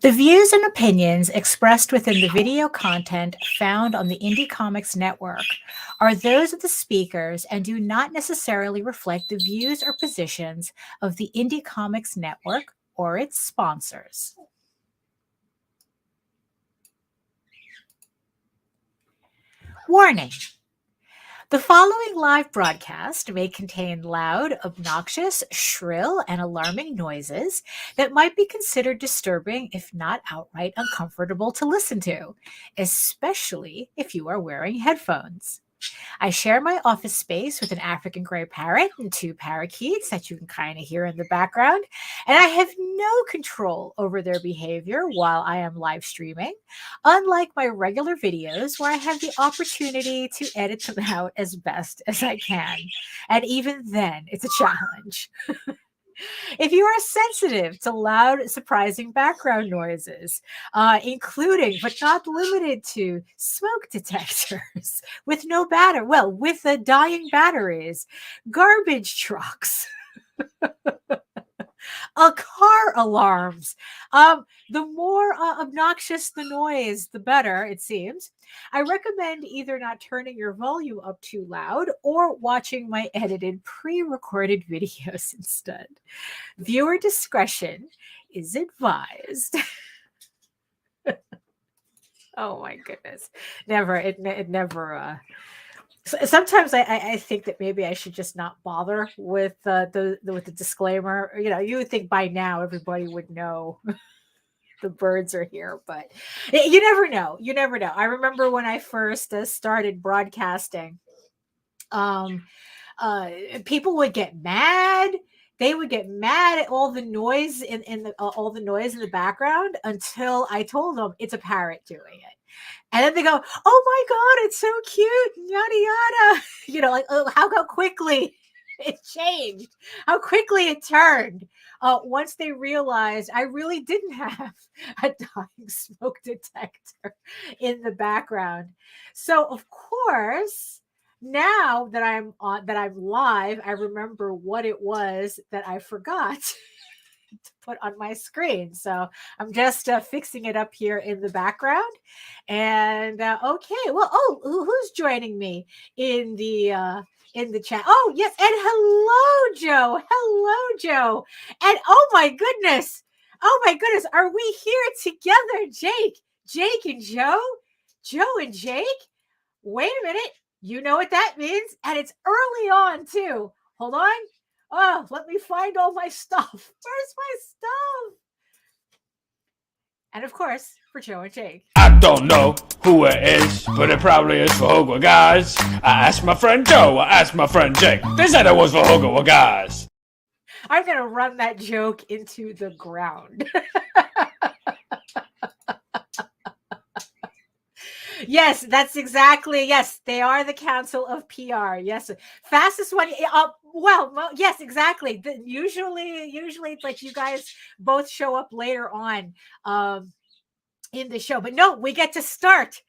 The views and opinions expressed within the video content found on the Indie Comics Network are those of the speakers and do not necessarily reflect the views or positions of the Indie Comics Network or its sponsors. Warning. The following live broadcast may contain loud, obnoxious, shrill, and alarming noises that might be considered disturbing, if not outright uncomfortable to listen to, especially if you are wearing headphones. I share my office space with an African gray parrot and two parakeets that you can kind of hear in the background, and I have no control over their behavior while I am live streaming, unlike my regular videos where I have the opportunity to edit them out as best as I can. And even then, it's a challenge. If you are sensitive to loud, surprising background noises, including but not limited to smoke detectors with no battery, well, with the dying batteries, garbage trucks, car alarms. The more obnoxious the noise, the better, it seems. I recommend either not turning your volume up too loud or watching my edited pre-recorded videos instead. Viewer discretion is advised. Oh my goodness. Never, it never, sometimes I think that maybe I should just not bother with with the disclaimer. You know, you would think by now everybody would know the birds are here, but you never know. You never know. I remember when I first started broadcasting, people would get mad. They would get mad at all the noise all the noise in the background until I told them it's a parrot doing it. And then they go, "Oh my God, it's so cute, yada yada." You know, like, oh, how quickly it changed, how quickly it turned. Once they realized I really didn't have a dying smoke detector in the background. So of course, now that I'm live, I remember what it was that I forgot to put on my screen. So I'm just fixing it up here in the background. And okay, well, oh, who's joining me in the chat? Oh, yes, and hello, Joe. Hello, Joe. And oh my goodness, are we here together, Jake and Joe, Joe and Jake? Wait a minute. You know what that means? And it's early on, too. Hold on. Oh, let me find all my stuff. Where's my stuff? And of course, for Joe and Jake. I don't know who it is, but it probably is for Hogwarts guys. I asked my friend Joe, I asked my friend Jake. They said it was for Hogwarts guys. I'm going to run that joke into the ground. Yes, that's exactly. Yes, they are the Council of PR. Yes, fastest one. Well, yes, exactly. Usually, it's like you guys both show up later on in the show, but no, we get to start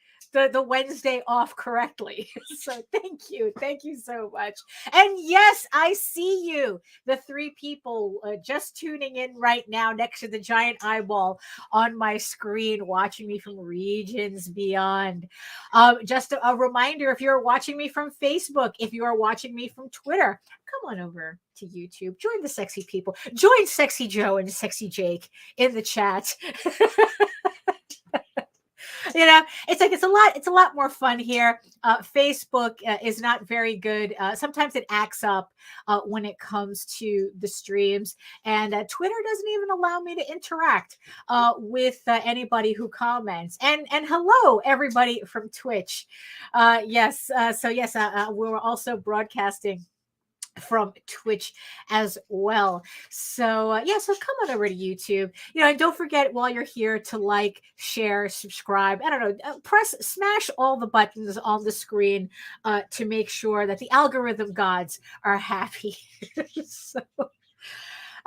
the Wednesday off correctly. So thank you so much. And yes, I see you, the three people just tuning in right now next to the giant eyeball on my screen, watching me from regions beyond. Just a reminder, if you're watching me from Facebook, if you are watching me from Twitter, come on over to YouTube, join the sexy people, join Sexy Joe and Sexy Jake in the chat. You know, it's a lot more fun here. Facebook is not very good. Sometimes it acts up when it comes to the streams, and Twitter doesn't even allow me to interact with anybody who comments. And hello everybody from Twitch. Yes, so yes, we're also broadcasting from Twitch as well. So yeah, so come on over to YouTube, you know, and don't forget while you're here to like, share, subscribe. I don't know, smash all the buttons on the screen to make sure that the algorithm gods are happy. So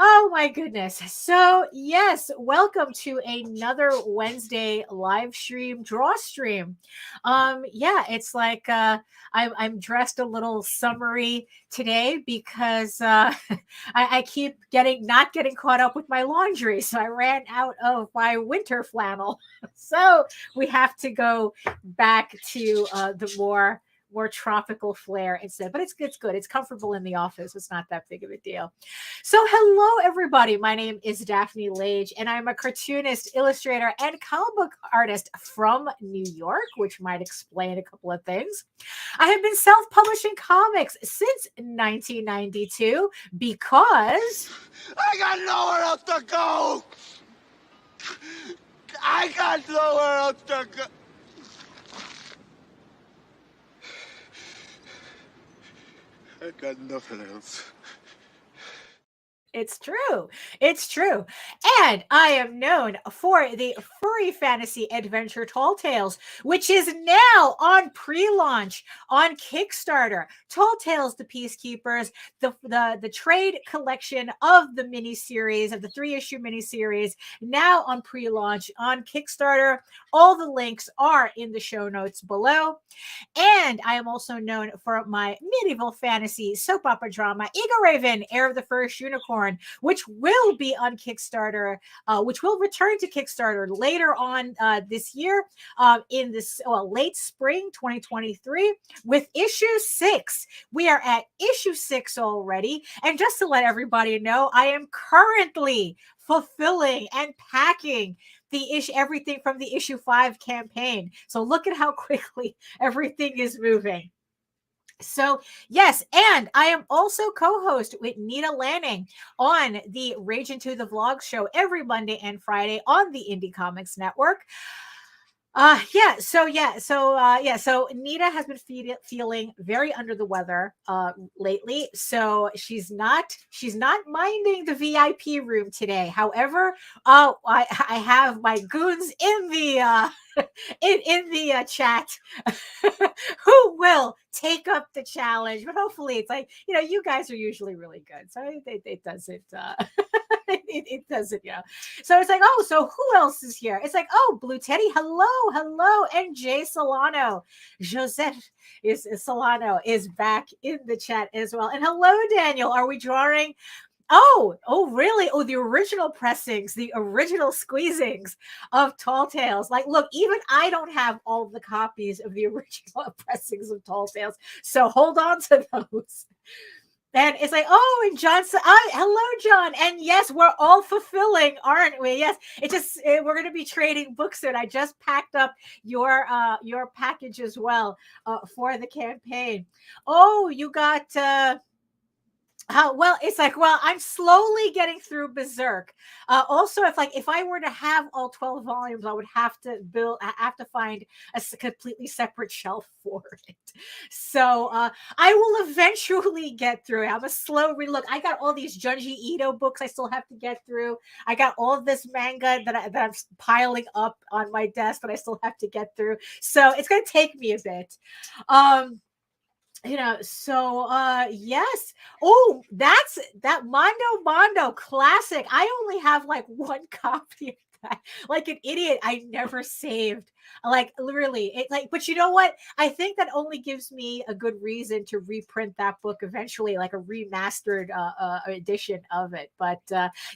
Oh my goodness. So, yes, welcome to another Wednesday live stream draw stream. Yeah, it's like I'm dressed a little summery today because I keep not getting caught up with my laundry. So I ran out of my winter flannel. So we have to go back to the more tropical flair instead. But it's good. It's comfortable in the office. It's not that big of a deal. So hello, everybody. My name is Daphne Lage, and I'm a cartoonist, illustrator, and comic book artist from New York, which might explain a couple of things. I have been self-publishing comics since 1992 because I got nowhere else to go! I got nowhere else to go! I got nothing else. it's true. It's true. And I am known for the furry fantasy adventure Tall Tales, which is now on pre-launch on Kickstarter. Tall Tales, the Peacekeepers, the trade collection of the miniseries, of the 3-issue miniseries, now on pre-launch on Kickstarter. All the links are in the show notes below. And I am also known for my medieval fantasy soap opera drama, Egoraven, Heir of the First Unicorn, which will be on Kickstarter, which will return to Kickstarter later on this year, in this late spring 2023, with issue 6. We are at issue 6 already. And just to let everybody know, I am currently fulfilling and packing the issue, everything from the issue 5 campaign. So look at how quickly everything is moving. So yes, and I am also co-host with Nita Lanning on the Rage Into the Vlog show every Monday and Friday on the Indie Comics Network. So Nita has been feeling very under the weather lately, so she's not minding the VIP room today. However, I have my goons in the in the chat who will take up the challenge. But hopefully, it's like, you guys are usually really good, so it doesn't. It doesn't, So it's like, oh, so who else is here? It's like, oh, Blue Teddy, hello, and Jay Solano, Joseph Solano is back in the chat as well. And hello, Daniel. Are we drawing? Oh, really? Oh, the original pressings, the original squeezings of Tall Tales. Like, look, even I don't have all of the copies of the original pressings of Tall Tales, so hold on to those. And it's like, oh, and John said, hello, John. And yes, we're all fulfilling, aren't we? Yes, we're going to be trading books soon. I just packed up your package as well for the campaign. Oh, you got it's like, I'm slowly getting through Berserk. Also, if I were to have all 12 volumes, I would have to find a completely separate shelf for it. So I will eventually get through it. I'm a slow read. Look, I got all these Junji Ito books I still have to get through. I got all of this manga that I'm piling up on my desk that I still have to get through. So it's going to take me a bit. Yes. Oh, that's that Mondo classic. I only have like one copy of that. Like an idiot, I never saved. Like, literally, but you know what? I think that only gives me a good reason to reprint that book eventually, like a remastered edition of it. But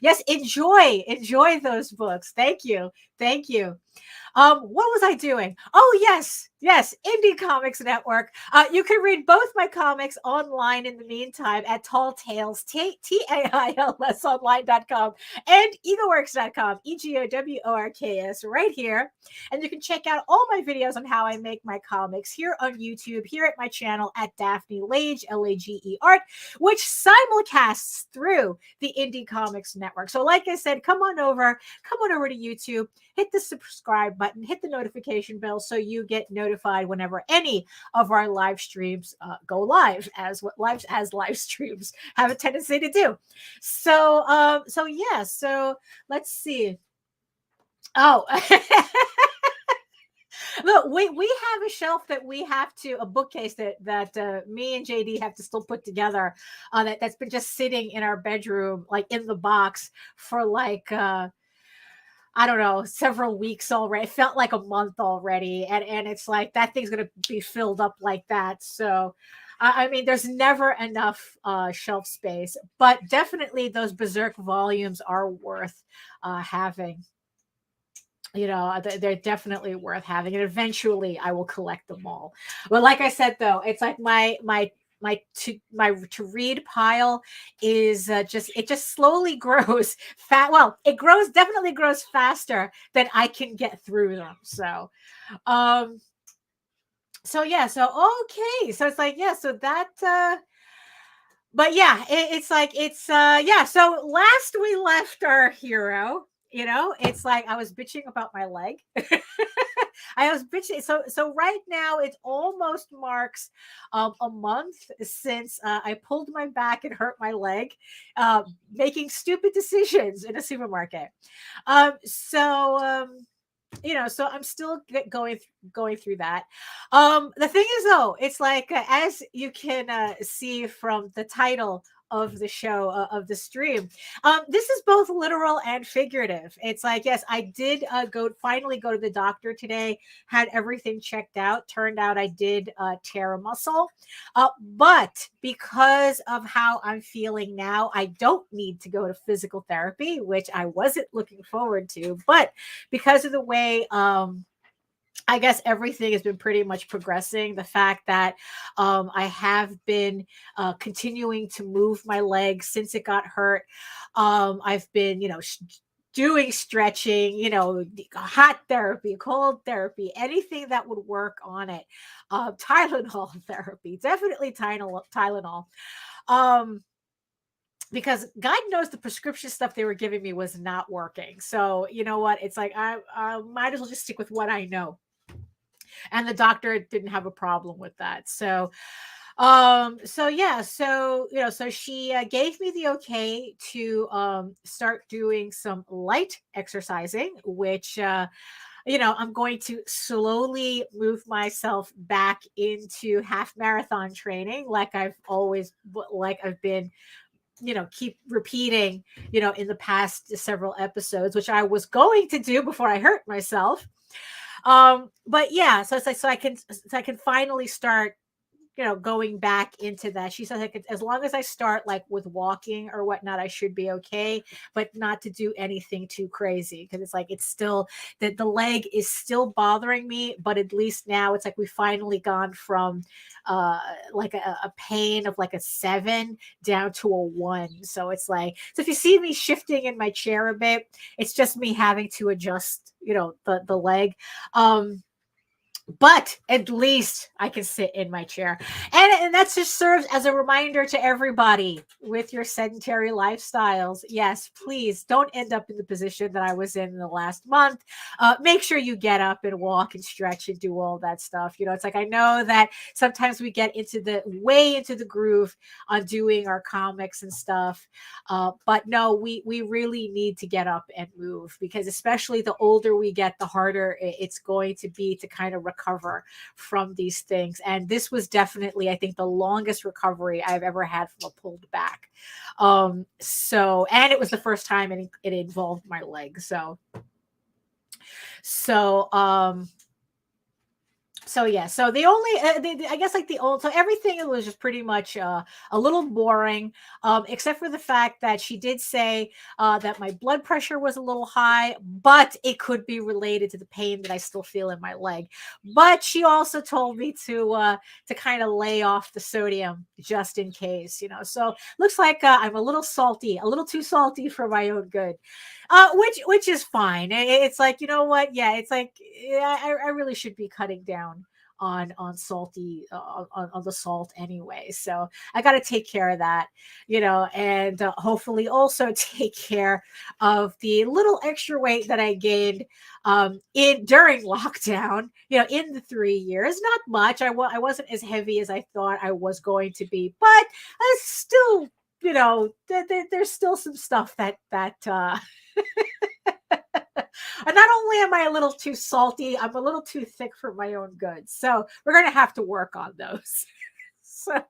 yes, enjoy those books. Thank you. What was I doing? Oh, yes, Indie Comics Network. You can read both my comics online in the meantime at Tall Tales, TAILS online.com and egoworks.com, EGOWORKS, right here. And you can check out all my videos on how I make my comics here on YouTube, here at my channel at Daphne Lage, Lage Art, which simulcasts through the Indie Comics Network. So like I said, come on over to YouTube, hit the subscribe button, hit the notification bell so you get notified whenever any of our live streams go live, as live streams have a tendency to do. So let's see. Oh, Look, we have a shelf that we have to, a bookcase that me and JD have to still put together, that's been just sitting in our bedroom, like in the box for like I don't know, several weeks already. It felt like a month already, and it's like that thing's gonna be filled up like that. So, I mean, there's never enough shelf space, but definitely those Berserk volumes are worth having. You know, they're definitely worth having, and eventually I will collect them all. But like I said, though, it's like my to read pile is just slowly grows fat. Well, it grows, definitely grows faster than I can get through them. Um so yeah, so okay, so it's like, yeah, so that but yeah, it's like it's yeah, so last we left our hero, you know, it's like I was bitching about my leg. I was bitching. So right now it almost marks a month since I pulled my back and hurt my leg, making stupid decisions in a supermarket. So you know, so I'm still going through that. The thing is, though, it's like as you can see from the title of the show, of the stream, this is both literal and figurative. It's like, yes, I did finally go to the doctor today, had everything checked out. Turned out I did tear a muscle, but because of how I'm feeling now, I don't need to go to physical therapy, which I wasn't looking forward to. But because of the way I guess everything has been pretty much progressing. The fact that I have been continuing to move my leg since it got hurt. I've been, you know, doing stretching, you know, hot therapy, cold therapy, anything that would work on it. Tylenol therapy, definitely Tylenol. Um, because God knows the prescription stuff they were giving me was not working. So you know what? It's like I might as well just stick with what I know. And the doctor didn't have a problem with that. So yeah, so you know, so she gave me the okay to start doing some light exercising, which you know, I'm going to slowly move myself back into half marathon training, like I've been, you know, keep repeating, you know, in the past several episodes, which I was going to do before I hurt myself. But yeah, so it's like, so I can finally start, you know, going back into that. She says I could, as long as I start like with walking or whatnot, I should be okay, but not to do anything too crazy, because it's like it's still that the leg is still bothering me, but at least now it's like we finally gone from like a pain of like a 7 down to a 1. So it's like, so if you see me shifting in my chair a bit, it's just me having to adjust, you know, the leg. But at least I can sit in my chair. And that just serves as a reminder to everybody with your sedentary lifestyles. Yes, please don't end up in the position that I was in the last month. Make sure you get up and walk and stretch and do all that stuff. You know, it's like, I know that sometimes we get into the groove on doing our comics and stuff. But no, we really need to get up and move, because especially the older we get, the harder it's going to be to kind of recover from these things. And this was definitely, I think, the longest recovery I've ever had from a pulled back. So, and it was the first time it involved my leg. So yeah, so the only I guess like the old, so everything was just pretty much a little boring, except for the fact that she did say that my blood pressure was a little high, but it could be related to the pain that I still feel in my leg. But she also told me to kind of lay off the sodium just in case, you know. So looks like I'm a little salty, a little too salty for my own good, which is fine. It's like, you know what? Yeah, it's like, yeah, I really should be cutting down on salty on the salt anyway. So I got to take care of that, you know, and hopefully also take care of the little extra weight that I gained in during lockdown, you know, in the 3 years. Not much. I wasn't as heavy as I thought I was going to be, but I still, you know, there's still some stuff that And not only am I a little too salty, I'm a little too thick for my own good. So we're going to have to work on those. So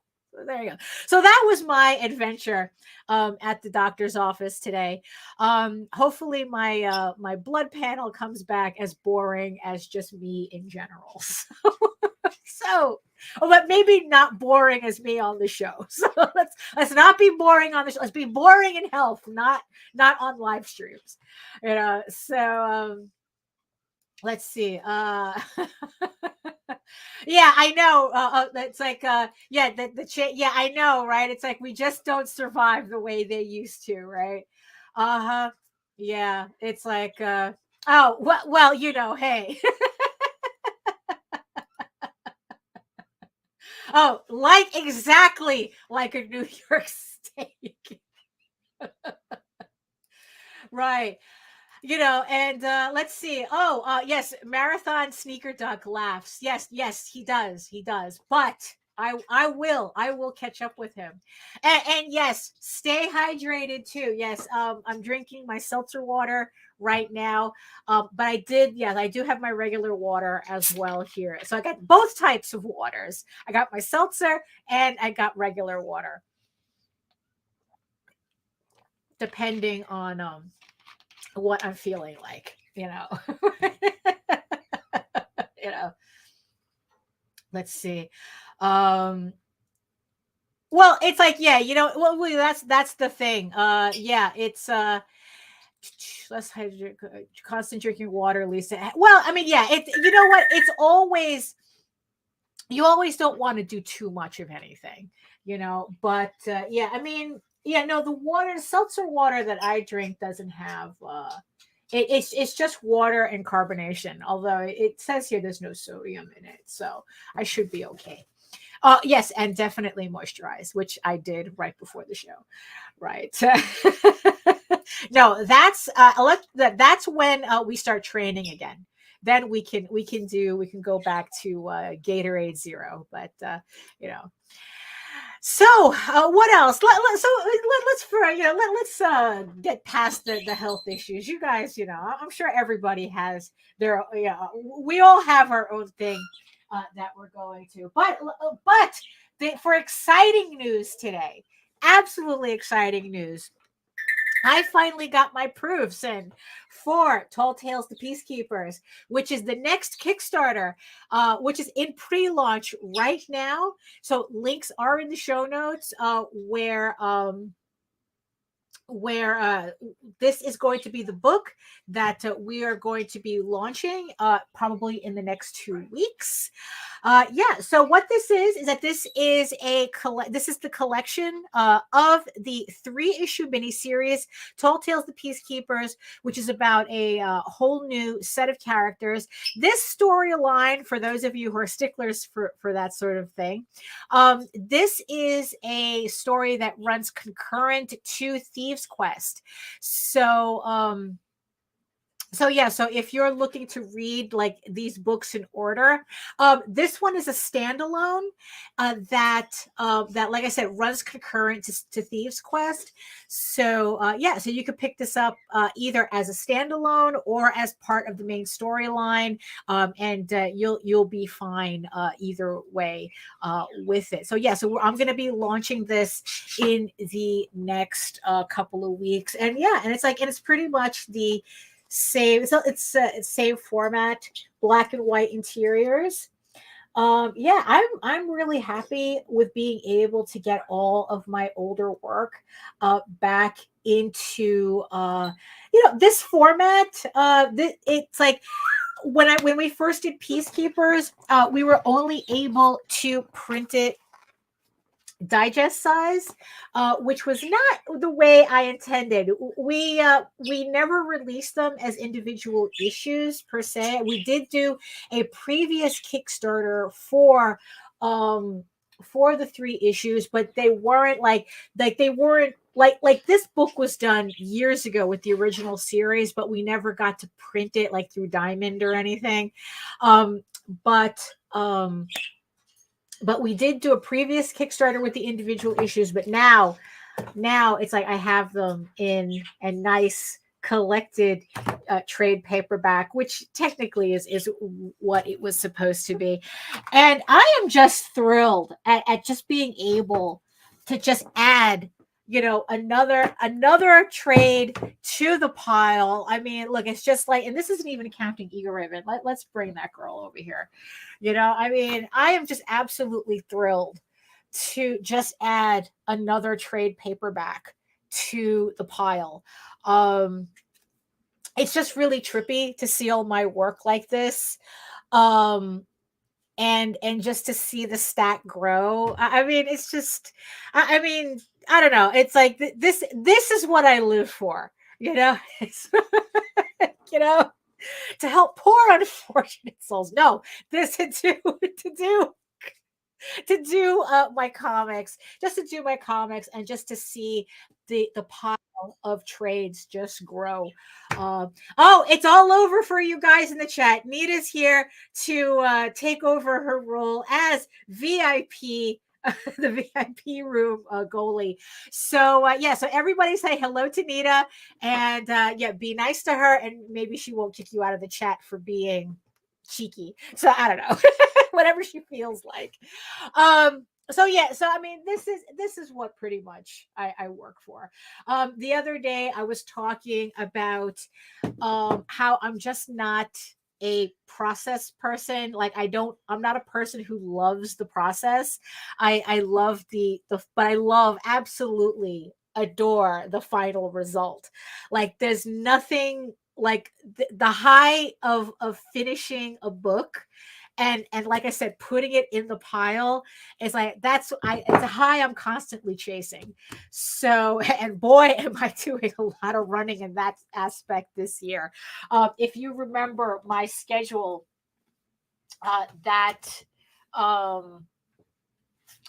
there you go. So that was my adventure at the doctor's office today. Hopefully my blood panel comes back as boring as just me in general. So but maybe not boring as me on the show. So let's not be boring on the show. Let's be boring in health, not on live streams. So let's see. Yeah, I know. It's like, yeah, yeah, I know, right? It's like we just don't survive the way they used to, right? Yeah, it's like, oh, well, hey. Oh, exactly like a New York steak. Right. And let's see. Oh, yes, Marathon Sneaker Duck laughs. Yes, he does. But I will catch up with him. And yes, stay hydrated too. Yes, I'm drinking my seltzer water right now. But I do have my regular water as well here. So I got both types of waters. I got my seltzer and I got regular water. Depending on what I'm feeling like, let's see. Well, it's like, yeah, well, that's the thing. Yeah, it's less constant drinking water, Lisa. Well, I mean, yeah, it's, what, it's always, you always don't want to do too much of anything, but yeah, I mean, yeah, no, the seltzer water that I drink doesn't have it's just water and carbonation, although it says here there's no sodium in it, so I should be okay. Yes, and definitely moisturize, which I did right before the show. Right. No, that's when we start training again. Then we can go back to Gatorade Zero, but So what else? Let's get past the health issues. You guys, I'm sure everybody has their. We all have our own thing that we're going to. But for exciting news today, absolutely exciting news. I finally got my proofs in for Tall Tales to Peacekeepers, which is the next Kickstarter, which is in pre-launch right now. So links are in the show notes where this is going to be the book that we are going to be launching probably in the next 2 weeks. Yeah, so what this is that this is the collection of the 3-issue miniseries Tall Tales the Peacekeepers, which is about a whole new set of characters. This storyline, for those of you who are sticklers for that sort of thing, this is a story that runs concurrent to Thieves Quest. So yeah, so if you're looking to read like these books in order, this one is a standalone that like I said runs concurrent to Thieves Quest. So yeah, so you could pick this up either as a standalone or as part of the main storyline, and you'll be fine either way with it. So yeah, so I'm going to be launching this in the next couple of weeks, and yeah, and it's pretty much the same. So it's same format, black and white interiors. Yeah, I'm really happy with being able to get all of my older work back into this format. It's like when we first did Peacekeepers, we were only able to print it digest size, which was not the way I intended. We never released them as individual issues per se. We did do a previous Kickstarter for the 3 issues, but they weren't like this book was done years ago with the original series, but we never got to print it like through Diamond or anything. But we did do a previous Kickstarter with the individual issues, but now it's like I have them in a nice collected trade paperback, which technically is what it was supposed to be. And I am just thrilled at just being able to just add, another trade to the pile. I mean, look, it's just like, and this isn't even counting Egoraven. Let's bring that girl over here. I mean, I am just absolutely thrilled to just add another trade paperback to the pile. It's just really trippy to see all my work like this. And just to see the stack grow. I mean, it's just, I mean, I don't know. It's like this is what I live for, It's, to help poor unfortunate souls. No, this to do my comics, just to do my comics, and just to see the pile of trades just grow. Oh, it's all over for you guys in the chat. Nita's here to take over her role as VIP. The VIP room goalie. So so everybody say hello to Nita, and be nice to her, and maybe she won't kick you out of the chat for being cheeky. So I don't know. Whatever she feels like. So I mean, this is what pretty much I work for. The other day I was talking about how I'm just not a process person. Like I'm not a person who loves the process. I love but I love, absolutely adore the final result. Like there's nothing like the high of finishing a book, and like I said, putting it in the pile is like, it's a high I'm constantly chasing. So, and boy, am I doing a lot of running in that aspect this year. If you remember my schedule,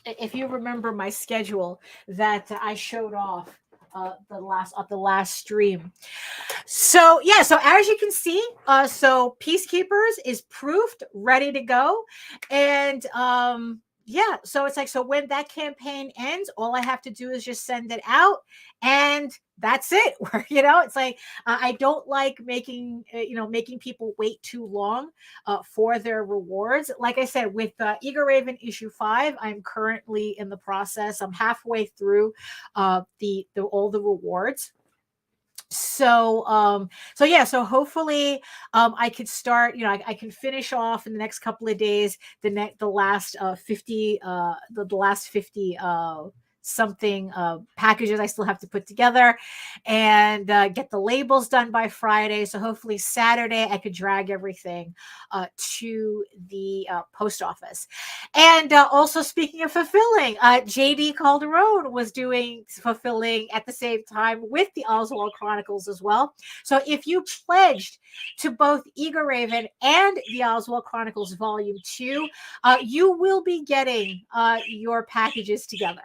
if you remember my schedule that I showed off the last stream. So as you can see, so Peacekeepers is proofed, ready to go. And so it's like, so when that campaign ends, all I have to do is just send it out, and that's it. It's like, I don't like making people wait too long for their rewards. Like I said, with Egoraven issue 5, I'm currently in the process. I'm halfway through all the rewards. So hopefully I could start, I can finish off in the next couple of days the last 50 something packages I still have to put together, and get the labels done by Friday. So hopefully Saturday I could drag everything to the post office. And also, speaking of fulfilling, JD Calderon was doing fulfilling at the same time with the Oswald Chronicles as well. So if you pledged to both Egoraven and the Oswald Chronicles Volume 2, you will be getting your packages together.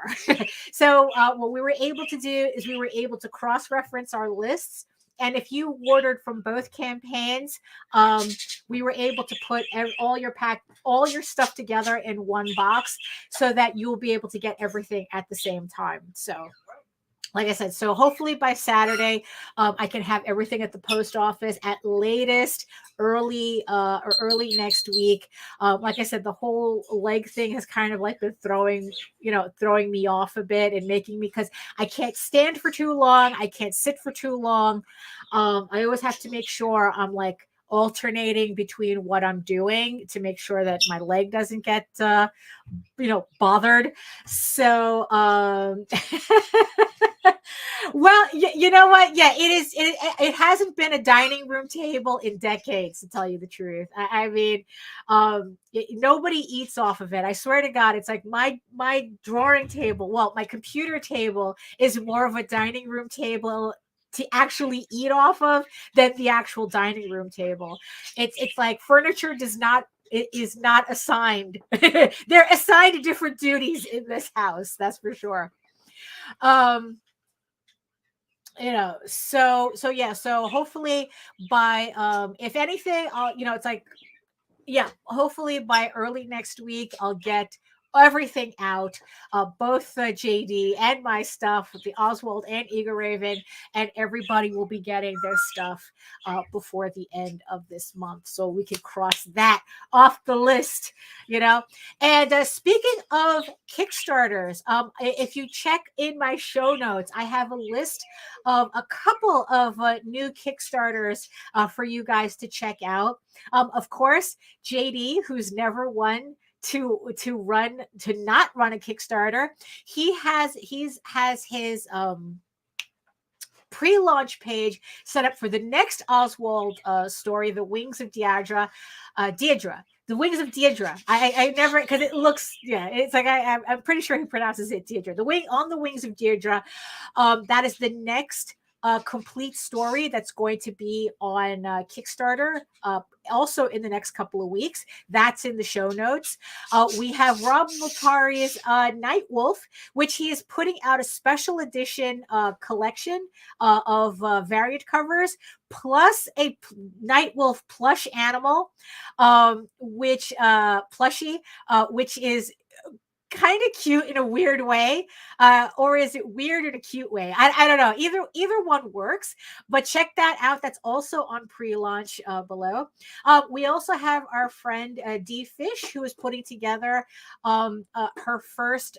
So what we were able to do is we were able to cross-reference our lists. And if you ordered from both campaigns, we were able to put all your stuff together in one box, so that you'll be able to get everything at the same time. So, like I said, so hopefully by Saturday, I can have everything at the post office at latest early next week. Like I said, the whole leg thing has kind of like been throwing me off a bit, and making me, because I can't stand for too long. I can't sit for too long. I always have to make sure I'm like alternating between what I'm doing to make sure that my leg doesn't get bothered. So well, you know what? Yeah, it hasn't been a dining room table in decades, to tell you the truth. I mean, nobody eats off of it. I swear to God, it's like my drawing table. Well, my computer table is more of a dining room table to actually eat off of than the actual dining room table. It's like furniture is not assigned. They're assigned different duties in this house. That's for sure. So hopefully by if anything, I'll it's like, hopefully by early next week I'll get everything out, both JD and my stuff, the Oswald and Egoraven, and everybody will be getting their stuff before the end of this month, so we can cross that off the list, you know. And speaking of Kickstarters, if you check in my show notes, I have a list of a couple of new Kickstarters for you guys to check out. Of course, JD, who's never won to not run a Kickstarter, he has his pre-launch page set up for the next Oswald story, The Wings of Deirdre. The Wings of Deirdre. I never, because it looks, yeah, it's like I'm pretty sure he pronounces it Deirdre. The Wings of Deirdre. That is the next complete story that's going to be on Kickstarter also in the next couple of weeks. That's in the show notes. We have Rob Multari's Night Wolf, which he is putting out a special edition collection of variant covers, plus a Night Wolf plush animal, which plushie, which is kind of cute in a weird way, or is it weird in a cute way? I don't know. Either one works, but check that out. That's also on pre-launch below. We also have our friend D Fish, who is putting together her first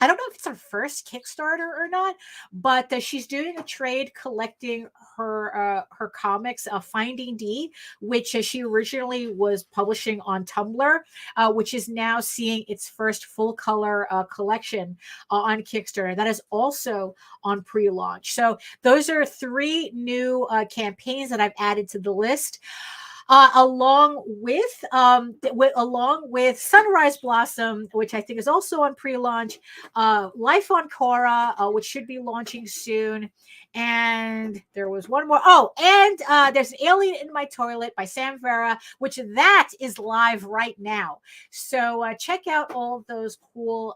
I don't know if it's her first Kickstarter or not, but she's doing a trade collecting her comics, Finding D, which she originally was publishing on Tumblr, which is now seeing its first full color collection on Kickstarter. That is also on pre-launch. So those are 3 new campaigns that I've added to the list. Along with Sunrise Blossom, which I think is also on pre-launch, Life on Korra, which should be launching soon, and there was one more. Oh, and there's an Alien in My Toilet by Sam Vera, which that is live right now. So check out all those cool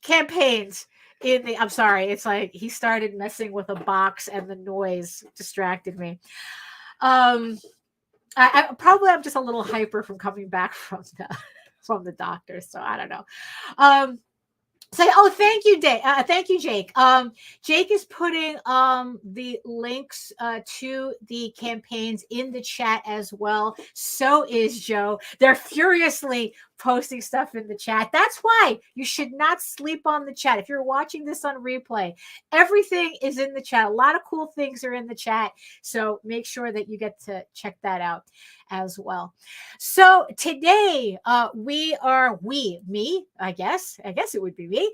campaigns. I'm sorry, it's like he started messing with a box and the noise distracted me. I'm just a little hyper from coming back from the doctor, so I don't know. Thank you, thank you, Jake. Jake is putting the links to the campaigns in the chat as well. So is Joe. They're furiously posting stuff in the chat. That's why you should not sleep on the chat. If you're watching this on replay, everything is in the chat. A lot of cool things are in the chat. So make sure that you get to check that out as well. So today I guess it would be me.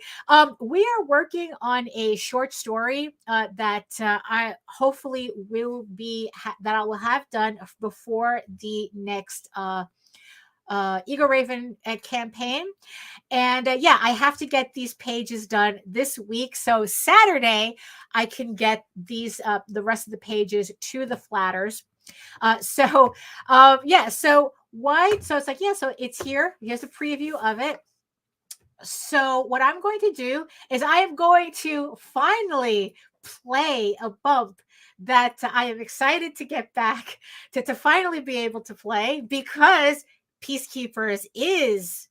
We are working on a short story that I hopefully will be that I will have done before the next Egoraven campaign. And I have to get these pages done this week, so Saturday I can get these the rest of the pages to the flatters. So it's like, so it's here. Here's a preview of it. So what I'm going to do is I am going to finally play a bump that I am excited to get back to finally be able to play, because Peacekeepers is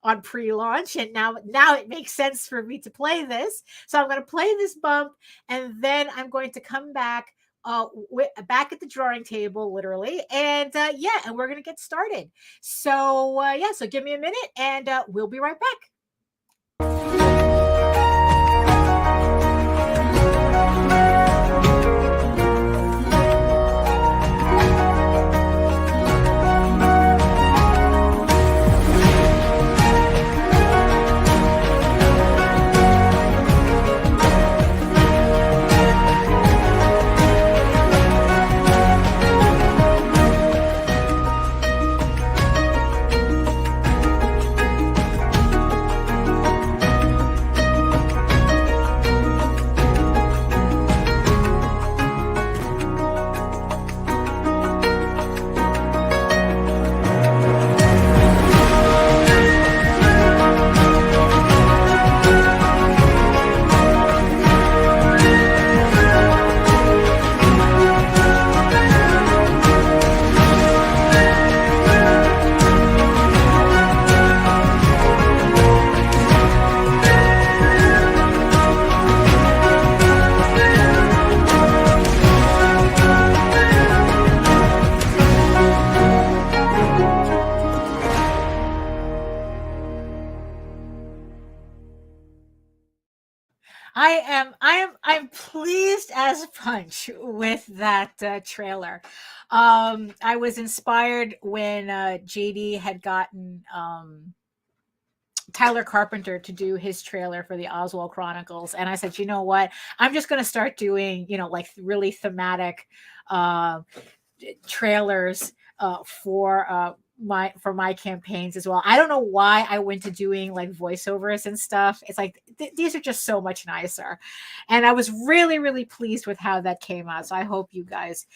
on pre-launch, and now it makes sense for me to play this. So I'm going to play this bump, and then I'm going to come back back at the drawing table, literally, and and we're going to get started. So so give me a minute, and we'll be right back. I'm pleased as punch with that trailer. I was inspired when JD had gotten Tyler Carpenter to do his trailer for the Oswald Chronicles, and I said, you know what, I'm just going to start doing, like really thematic trailers for my campaigns as well. I don't know why I went to doing like voiceovers and stuff. It's like these are just so much nicer, and I was really, really pleased with how that came out. So I hope you guys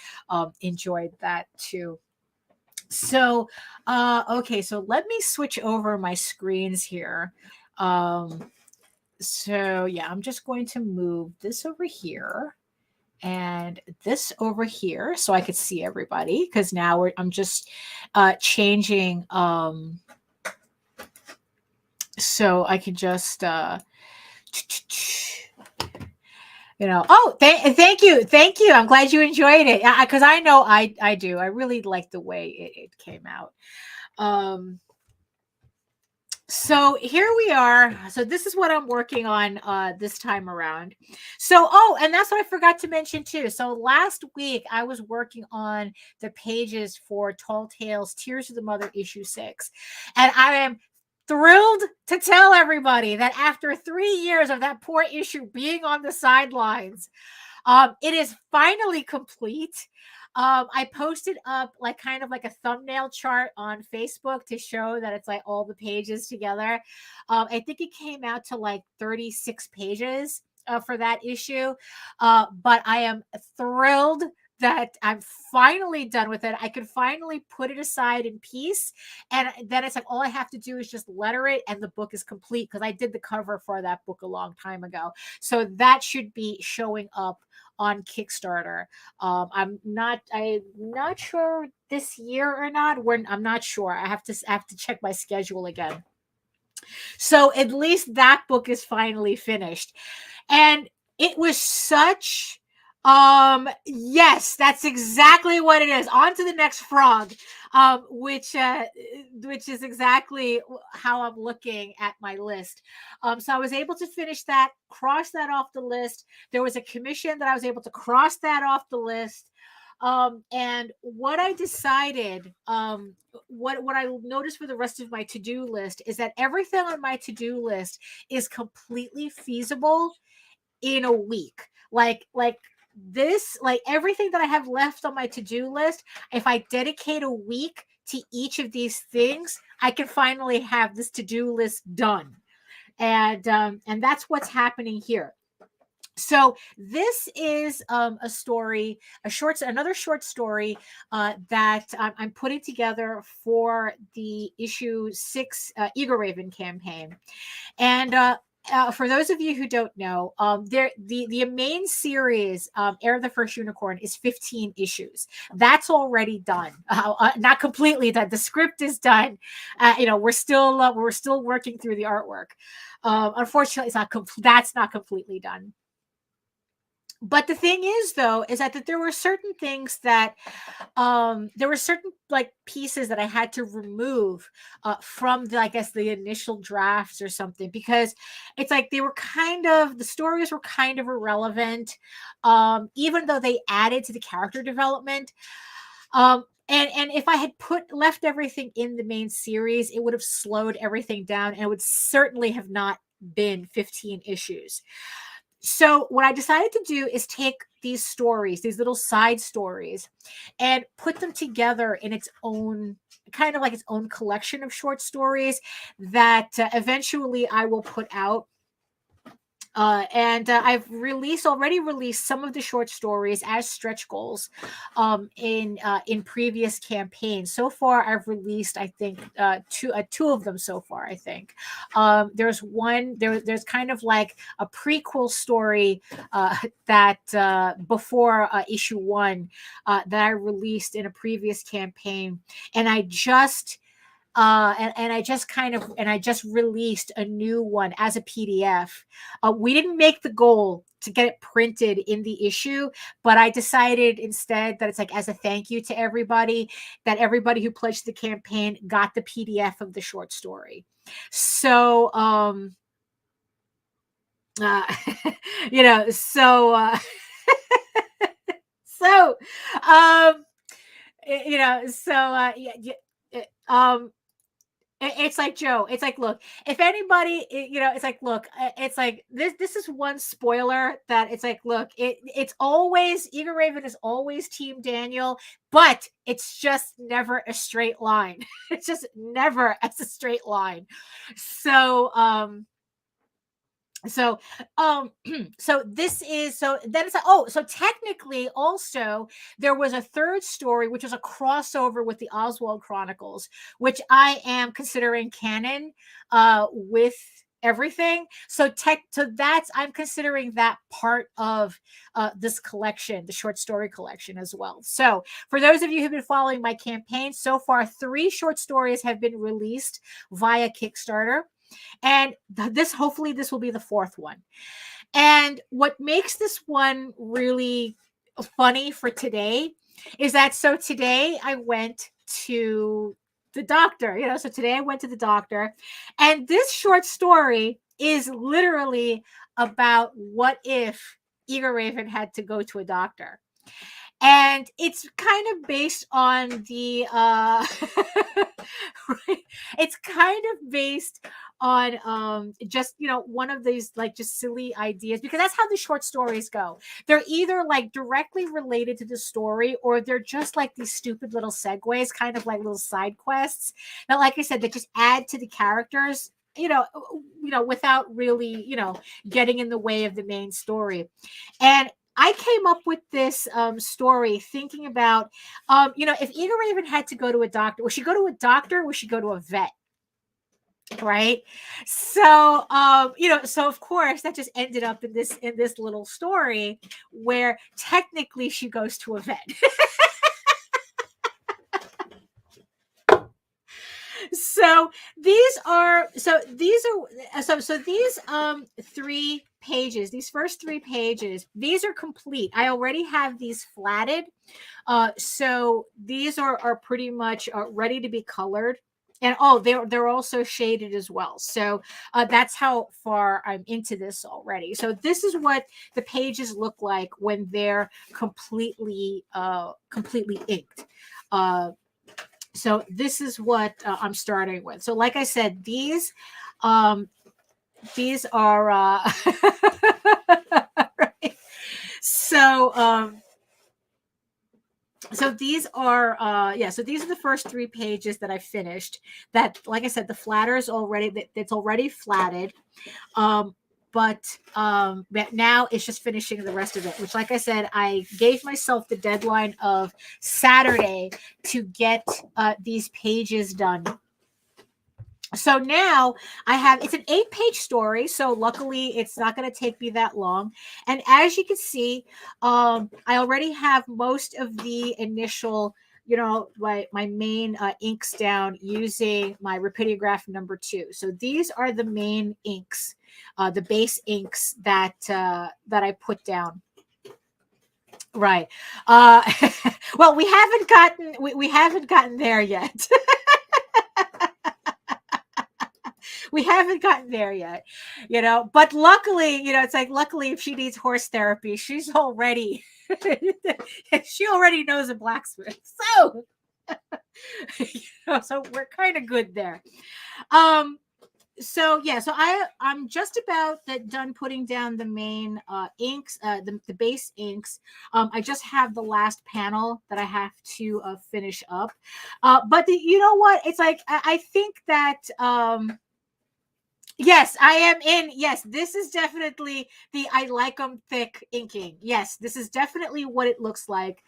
enjoyed that too. So okay, so let me switch over my screens here. So yeah, I'm just going to move this over here and this over here so I could see everybody, because now I'm just changing so I can just thank you, I'm glad you enjoyed it, because I know I do. I really like the way it came out. So here we are. So this is what I'm working on this time around. So, and that's what I forgot to mention too. So last week I was working on the pages for Tall Tales Tears of the Mother issue 6. And I am thrilled to tell everybody that after 3 years of that poor issue being on the sidelines, it is finally complete. I posted up like kind of like a thumbnail chart on Facebook to show that it's like all the pages together. I think it came out to like 36 pages for that issue. But I am thrilled that I'm finally done with it. I could finally put it aside in peace. And then it's like, all I have to do is just letter it and the book is complete, because I did the cover for that book a long time ago. So that should be showing up on Kickstarter. I'm not sure this year or not. I'm not sure. I have to check my schedule again. So at least that book is finally finished. And it was such yes, that's exactly what it is. On to the next frog, which is exactly how I'm looking at my list. So I was able to finish that, cross that off the list. There was a commission that I was able to cross that off the list. And what I decided, what I noticed for the rest of my to-do list is that everything on my to-do list is completely feasible in a week. Like this, like everything that I have left on my to-do list, if I dedicate a week to each of these things, I can finally have this to-do list done. And that's what's happening here. So this is a story, another short story that I'm putting together for the issue 6 Egoraven campaign. And for those of you who don't know, the main series, Heir of the First Unicorn, is 15 issues. That's already done. Not completely done. The script is done. We're still working through the artwork. Unfortunately, that's not completely done. But the thing is, though, is that there were certain things that there were certain like pieces that I had to remove from the initial drafts or something, because it's like the stories were kind of irrelevant, even though they added to the character development. And if I had left everything in the main series, it would have slowed everything down, and it would certainly have not been 15 issues. So what I decided to do is take these stories, these little side stories, and put them together in its own kind of like its own collection of short stories that eventually I will put out. And I've already released some of the short stories as stretch goals in previous campaigns. So far, I've released, I think, two of them so far. I think there's one. There's kind of like a prequel story that before issue 1 that I released in a previous campaign, and I just. I just released a new one as a PDF. We didn't make the goal to get it printed in the issue, but I decided instead that it's like as a thank you to everybody, that everybody who pledged the campaign got the PDF of the short story. So uh, you know, so, um, you know, yeah, yeah, it's like Joe. It's like, look, if anybody, you know, it's like, look, it's like this is one spoiler that it's like, look, it's always Egoraven is always Team Daniel, but it's just never a straight line. It's just never as a straight line. So, so so this is so then it's like, oh, so technically also there was a third story which was a crossover with the Oswald Chronicles, which I am considering canon with everything. So that's, I'm considering that part of this collection, the short story collection as well. So for those of you who've been following my campaign so far, 3 short stories have been released via Kickstarter. And this, hopefully this will be the 4th one. And what makes this one really funny for today is that, so today I went to the doctor, you know, so today I went to the doctor, and this short story is literally about what if Egoraven had to go to a doctor. And it's kind of based on the right? It's kind of based on just, you know, one of these like just silly ideas, because that's how the short stories go. They're either like directly related to the story, or they're just like these stupid little segues, kind of like little side quests that, like I said, that just add to the characters, you know, without really, you know, getting in the way of the main story. And I came up with this story thinking about, you know, if Egoraven had to go to a doctor, would she go to a doctor or would she go to a vet? Right. So, you know, so of course that just ended up in this little story where technically she goes to a vet. So these 3 pages, these first 3 pages, these are complete. I already have these flatted. So these are pretty much ready to be colored. And oh, they're also shaded as well. So that's how far I'm into this already. So this is what the pages look like when they're completely inked. So this is what I'm starting with. So like I said, these are right. So so these are so these are the first 3 pages that I finished. That, like I said, the flatter is already, it's already flatted. But now it's just finishing the rest of it, which, like I said, I gave myself the deadline of Saturday to get these pages done. So now I have, it's an 8-page story. So luckily it's not going to take me that long. And as you can see, I already have most of the initial, you know, my main inks down using my Rapidograph number 2. So these are the main inks, the base inks that I put down. Right. Well, we haven't gotten there yet. We haven't gotten there yet, you know, but luckily, you know, it's like, luckily if she needs horse therapy, she's already, she already knows a blacksmith. So, you know, so we're kind of good there. So yeah, so I'm just about done putting down the main inks, the base inks. I just have the last panel that I have to finish up. But you know what? It's like, I think that, yes, I am in. Yes, this is definitely the I like them thick inking. Yes, this is definitely what it looks like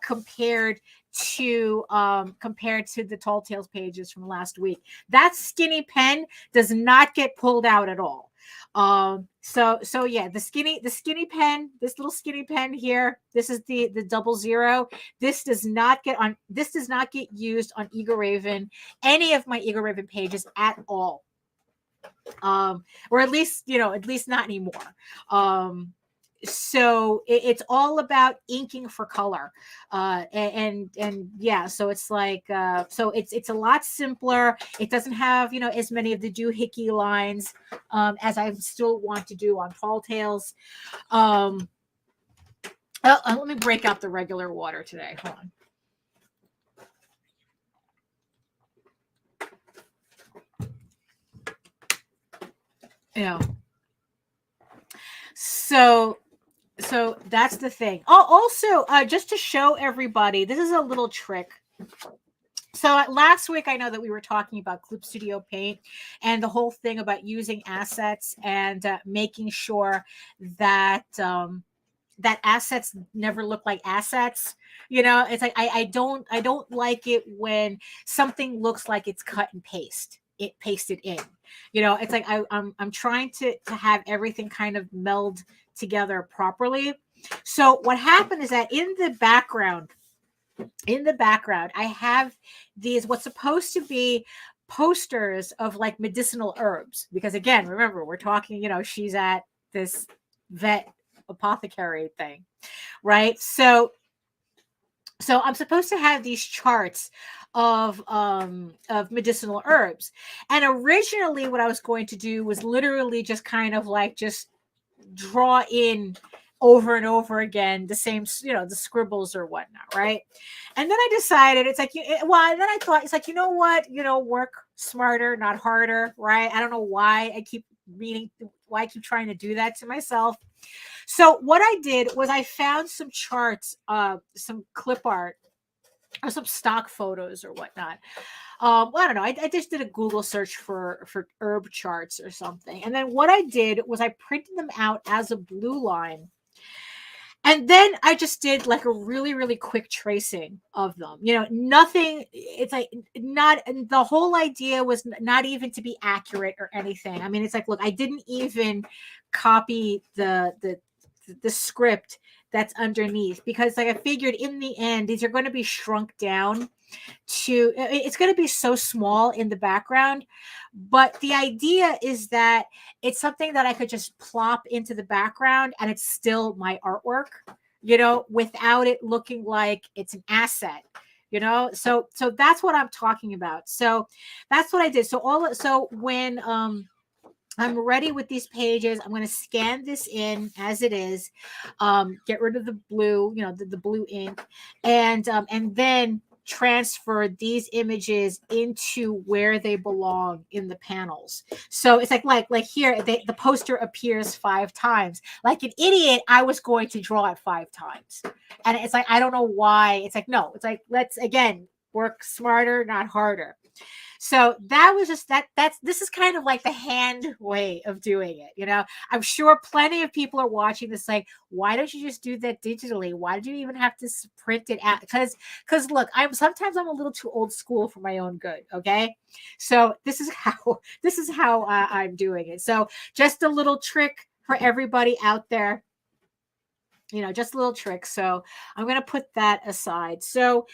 compared to the Tall Tales pages from last week. That skinny pen does not get pulled out at all. So yeah, the skinny pen, this little skinny pen here, this is the 00. This does not get used on Egoraven, any of my Egoraven pages at all. Or at least, you know, at least not anymore. so it's all about inking for color, and yeah, so it's like so it's a lot simpler. It doesn't have, you know, as many of the doohickey lines as I still want to do on Tall Tales. Let me break out the regular water today. Hold on. Yeah. So that's the thing. Oh, also, just to show everybody, this is a little trick. So last week, I know that we were talking about Clip Studio Paint and the whole thing about using assets and making sure that that assets never look like assets. You know, it's like I don't like it when something looks like it's cut and pasted in. You know, it's like I'm trying to have everything kind of meld together properly. So what happened is that in the background, I have these what's supposed to be posters of like medicinal herbs, because again, remember, we're talking, you know, she's at this vet apothecary thing, right? So I'm supposed to have these charts of medicinal herbs, and originally what I was going to do was literally just kind of like just draw in over and over again the same, you know, the scribbles or whatnot, right? And then I decided it's like, well, and then I thought it's like, you know what, you know, work smarter, not harder, right? I don't know why I keep trying to do that to myself. So what I did was I found some charts, some clip art, or some stock photos or whatnot. Well, I don't know. I just did a Google search for herb charts or something. And then what I did was I printed them out as a blue line. And then I just did like a really, really quick tracing of them. You know, nothing, it's like not, the whole idea was not even to be accurate or anything. I mean, it's like, look, I didn't even copy the script that's underneath, because like I figured in the end, these are going to be shrunk down to, it's going to be so small in the background. But the idea is that it's something that I could just plop into the background and it's still my artwork, you know, without it looking like it's an asset, you know? So that's what I'm talking about. So that's what I did. So when, I'm ready with these pages, I'm going to scan this in as it is, get rid of the blue, you know, the blue ink, and then transfer these images into where they belong in the panels. So it's like here, the poster appears 5 times. Like an idiot, I was going to draw it 5 times. And it's like, I don't know why. It's like, no, it's like, let's again, work smarter, not harder. So that was just this is kind of like the hand way of doing it. You know, I'm sure plenty of people are watching this like, why don't you just do that digitally? Why did you even have to print it out? Because look, sometimes I'm a little too old school for my own good. Okay. So this is how I'm doing it. So just a little trick for everybody out there. You know, just a little trick. So I'm going to put that aside. So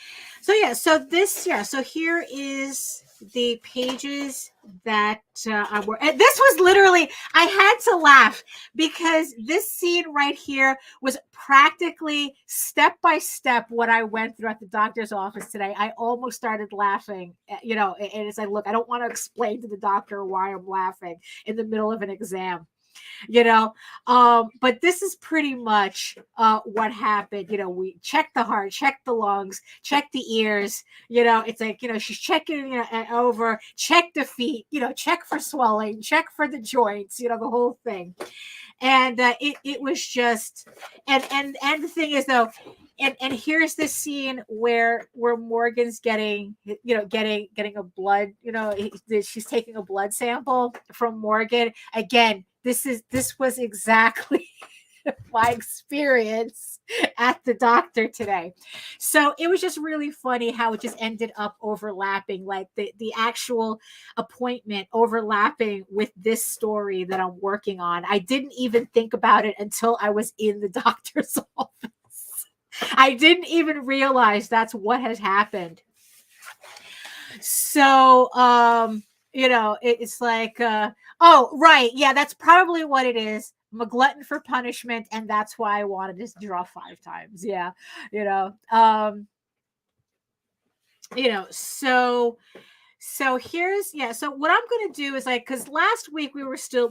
here is the pages that I were. And this was literally, I had to laugh because this scene right here was practically step by step what I went through at the doctor's office today. I almost started laughing, you know, and it's like, look, I don't want to explain to the doctor why I'm laughing in the middle of an exam. You know, but this is pretty much what happened. You know, we check the heart, check the lungs, check the ears. You know, it's like, you know, she's checking, you know, over, check the feet, you know, check for swelling, check for the joints, you know, the whole thing. And it was just, and the thing is though, and here's this scene where Morgan's getting a blood, you know, she's taking a blood sample from Morgan. Again, this was exactly my experience at the doctor today. So it was just really funny how it just ended up overlapping, like the actual appointment overlapping with this story that I'm working on. I didn't even think about it until I was in the doctor's office. I didn't even realize that's what has happened. So, you know, it's like, oh, right. Yeah, that's probably what it is. I'm a glutton for punishment, and that's why I wanted to draw 5 times. Yeah, you know. So here's so what I'm gonna do is like, because last week we were still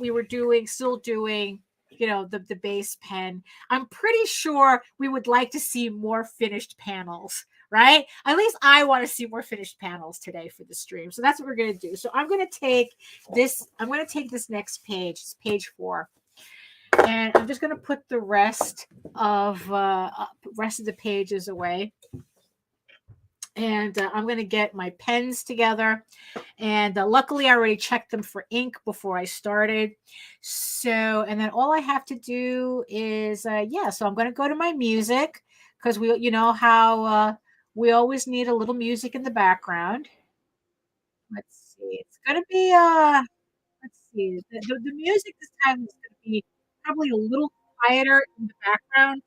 doing the base pen. I'm pretty sure we would like to see more finished panels, right? At least I want to see more finished panels today for the stream. So that's what we're gonna do. So I'm gonna take this next page, it's page 4. And I'm just gonna put the rest of the pages away. And I'm going to get my pens together. And luckily, I already checked them for ink before I started. So, and then all I have to do is, so I'm going to go to my music, because you know how we always need a little music in the background. Let's see. It's going to be, let's see. The music this time is going to be probably a little quieter in the background.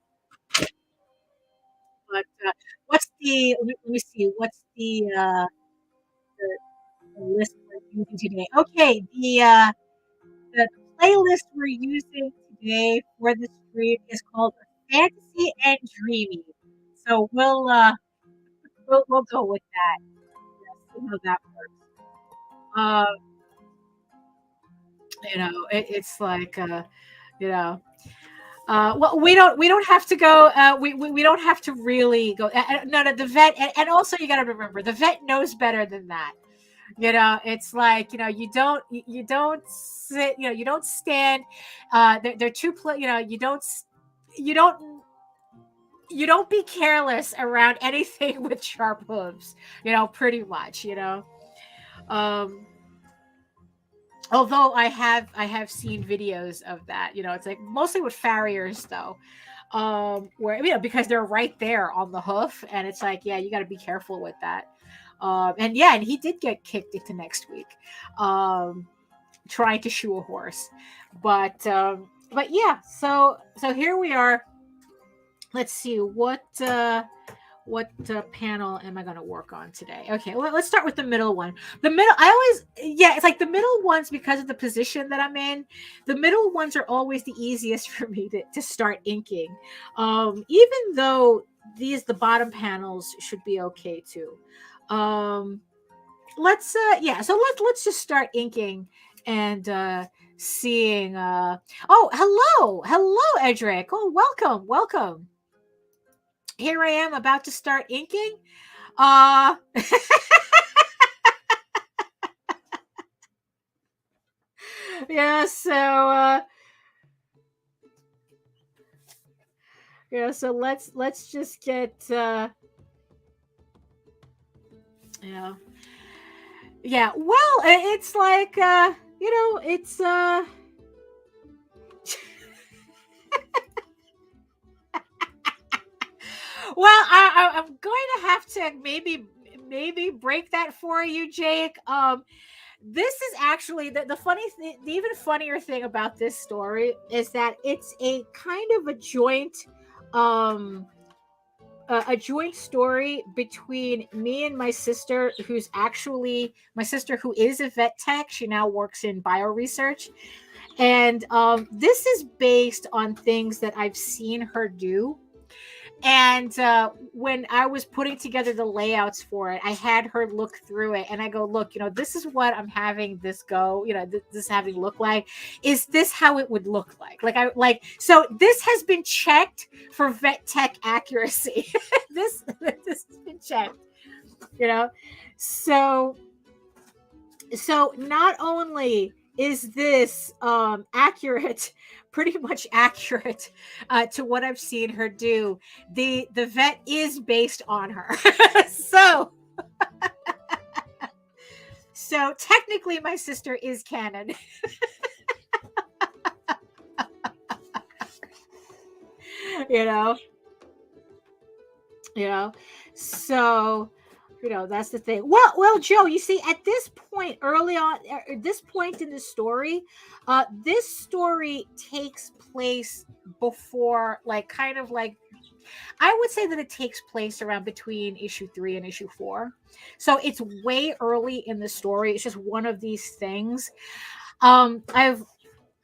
But what's the? Let me see. What's the list we're using today? Okay, the playlist we're using today for the stream is called Fantasy and Dreamy. So we'll go with that. See how that works. It's like well, we don't have to go. We don't have to really go. No, the vet, and also you got to remember the vet knows better than that. It's like you don't sit. You don't stand. They're too. You don't be careless around anything with sharp hooves. Pretty much. Although I have seen videos of that, it's like mostly with farriers though, where because they're right there on the hoof, and it's like you got to be careful with that. And he did get kicked into next week, trying to shoe a horse, but so here we are. Let's see what panel am I going to work on today? Okay, well, let's start with the middle one. The middle, it's like the middle ones, because of the position that I'm in, the middle ones are always the easiest for me to start inking. Even though the bottom panels should be okay too. Let's just start inking and seeing. Hello, Edric. Oh, welcome. Here I am about to start inking. So let's just get well, it's like it's well, I'm going to have to maybe break that for you, Jake. This is actually the funny thing. The even funnier thing about this story is that it's a kind of a joint story between me and my sister, who is a vet tech. She now works in bioresearch. And this is based on things that I've seen her do. And when I was putting together the layouts for it, I had her look through it, and I go, look, this is what I'm having this go, this having look like. Is this how it would look like? So this has been checked for vet tech accuracy. this has been checked, So not only is this pretty much accurate to what I've seen her do, the vet is based on her. So technically my sister is canon. So that's the thing. Well, Joe, you see, at this point, early on, at this point in the story, this story takes place before, I would say that it takes place around between issue 3 and issue 4. So it's way early in the story. It's just one of these things.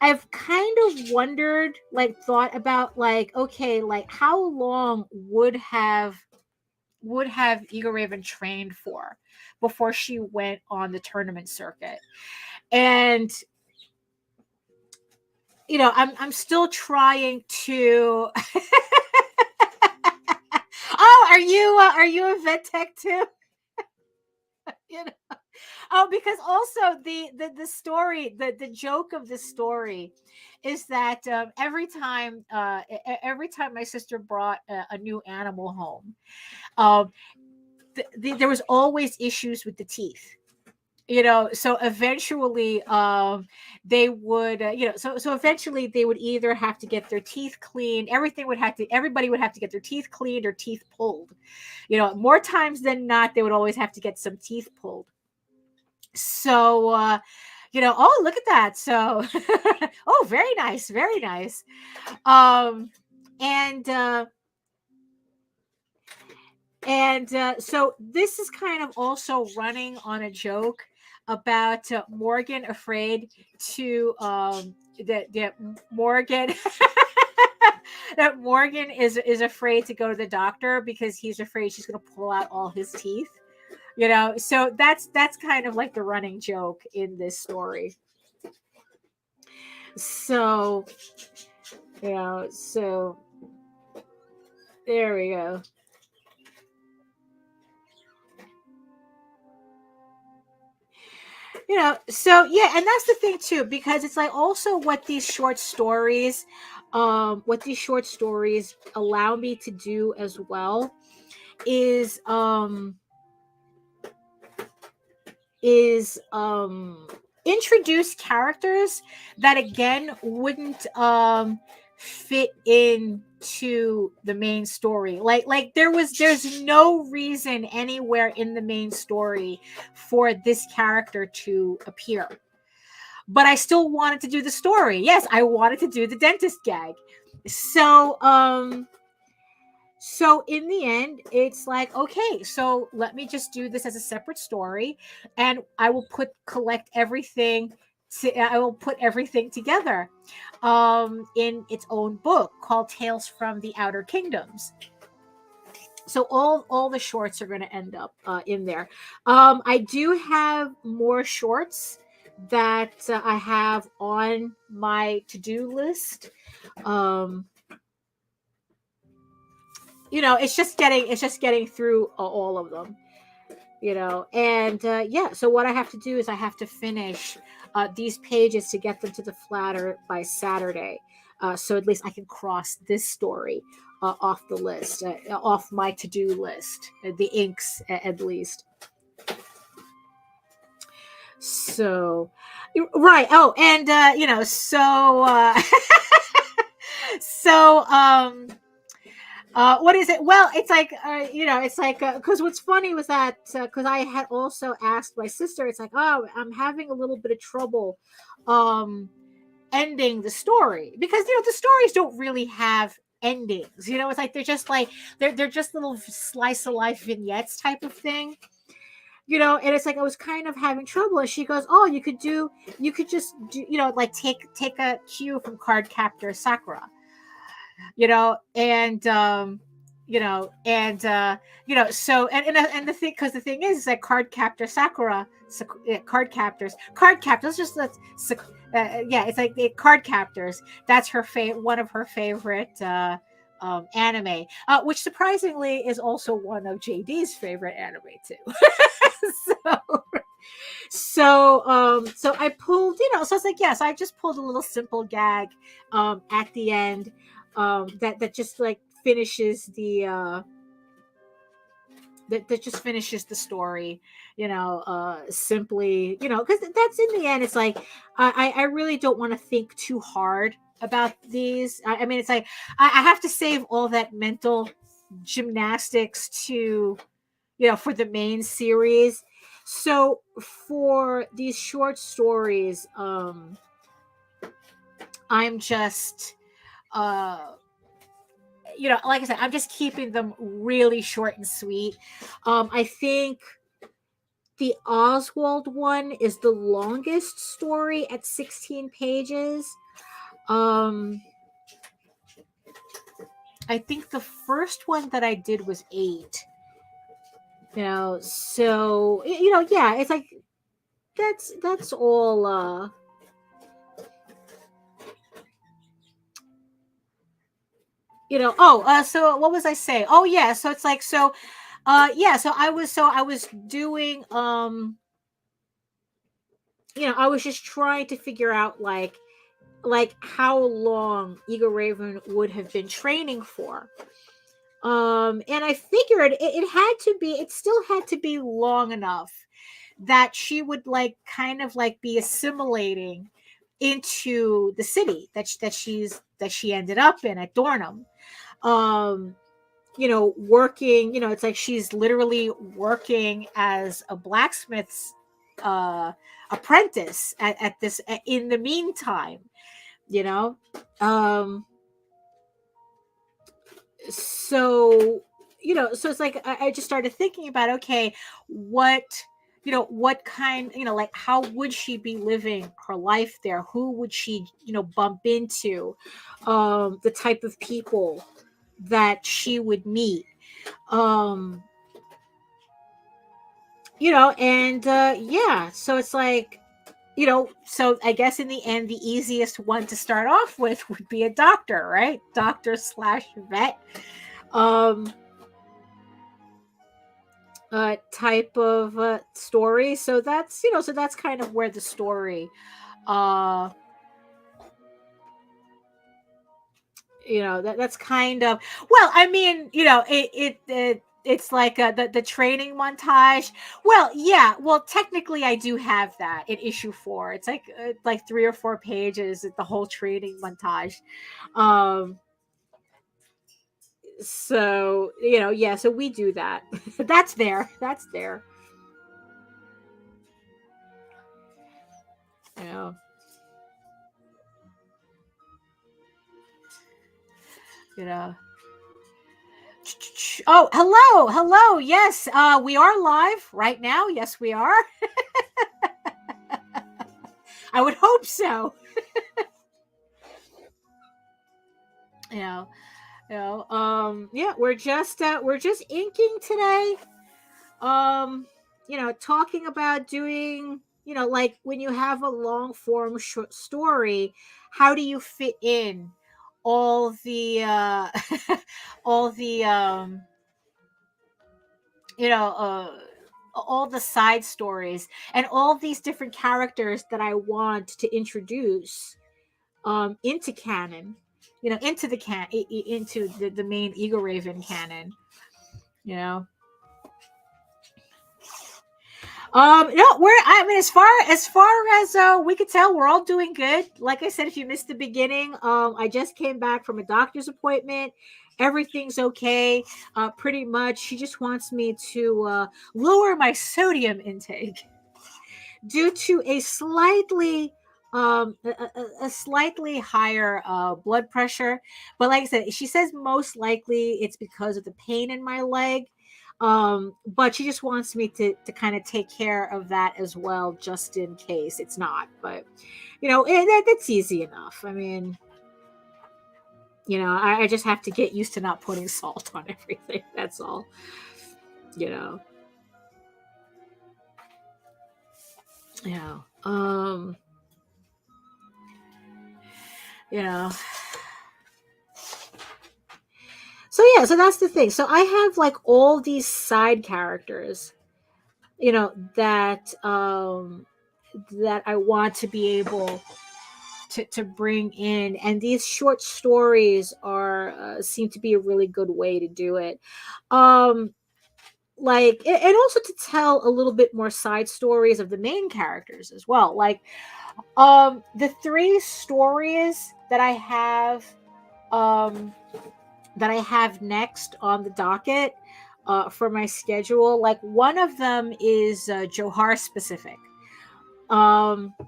I've kind of wondered, like thought about like, okay, like how long would Egoraven trained for before she went on the tournament circuit? And I'm still trying to Oh, are you a vet tech too? you know Oh, because also the story, the joke of the story is that every time my sister brought a new animal home, um, there was always issues with the teeth. So eventually they would so eventually they would either have to get their teeth cleaned. Everybody would have to get their teeth cleaned or teeth pulled. More times than not, they would always have to get some teeth pulled. So oh, look at that. So oh, very nice, very nice. um and so this is kind of also running on a joke about Morgan afraid to that Morgan that Morgan is afraid to go to the doctor because he's afraid she's going to pull out all his teeth. So that's kind of like the running joke in this story. So so there we go. So yeah, and that's the thing too, because it's like also what these short stories allow me to do as well is introduce characters that again wouldn't fit into the main story. Like there's no reason anywhere in the main story for this character to appear, but I still wanted to do the story. Yes, I wanted to do the dentist gag. So in the end, it's like, okay, so let me just do this as a separate story, and I will collect everything. I will put everything together in its own book called Tales from the Outer Kingdoms. So all the shorts are going to end up in there. I do have more shorts that I have on my to-do list. It's just getting through all of them. And yeah, so what I have to do is I have to finish these pages to get them to the flatter by Saturday, so at least I can cross this story off the list, off my to-do list, the inks at least. So right. Oh, and so what is it? Well, it's like, because what's funny was that, because I had also asked my sister, it's like, oh, I'm having a little bit of trouble ending the story, because, the stories don't really have endings. It's like, they're just like, they're just little slice of life vignettes type of thing. And it's like, I was kind of having trouble. And she goes, oh, you could just do, like take a cue from Card Captor Sakura. And so and the thing, because the thing is that Card Captor Sakura, card captors, it's like the Card Captors. That's her one of her favorite anime, which surprisingly is also one of JD's favorite anime too. So I pulled, so I was like, yes, I just pulled a little simple gag at the end. That just like finishes the that just finishes the story, simply, because that's, in the end, it's like I really don't want to think too hard about these. I mean, it's like I have to save all that mental gymnastics to, for the main series. So for these short stories, I'm just like I said, I'm just keeping them really short and sweet. I think the Oswald one is the longest story at 16 pages. Um, I think the first one that I did was 8. So yeah, it's like that's all. So what was I saying? Oh yeah, so it's like yeah, so I was doing I was just trying to figure out like how long Egoraven would have been training for. And I figured it still had to be long enough that she would like kind of like be assimilating into the city that she ended up in at Dornham. Um, working, it's like she's literally working as a blacksmith's apprentice in the meantime, you know. Um, so so it's like I just started thinking about, okay, what kind, like how would she be living her life there, who would she bump into, the type of people that she would meet, um and yeah, so it's like, so I guess in the end, the easiest one to start off with would be a doctor, right? Doctor slash vet, um type of story. So that's kind of where the story, uh that's kind of, well, I mean, it's like the training montage. Well, yeah, well, technically I do have that in issue 4. It's like 3 or 4 pages, the whole training montage. um so yeah, so we do that. That's there. you know you know Oh, hello. Yes, we are live right now. Yes, we are. I would hope so. you know yeah, we're just inking today. Talking about doing, like when you have a long form short story, how do you fit in all the all the you know all the side stories and all these different characters that I want to introduce into canon, into the main Egoraven canon, you know. No, I mean, as far as we could tell, we're all doing good. Like I said, if you missed the beginning, I just came back from a doctor's appointment. Everything's okay. Pretty much, she just wants me to lower my sodium intake due to a slightly higher blood pressure. But like I said, she says most likely it's because of the pain in my leg. But she just wants me to kind of take care of that as well, just in case it's not. But it's easy enough. I mean, I just have to get used to not putting salt on everything. That's all. you know you know um you know so yeah, so that's the thing. So I have like all these side characters, that I want to be able to bring in, and these short stories are seem to be a really good way to do it. Like, and also to tell a little bit more side stories of the main characters as well. Like, the 3 stories um that I have next on the docket for my schedule. Like, one of them is Johar specific.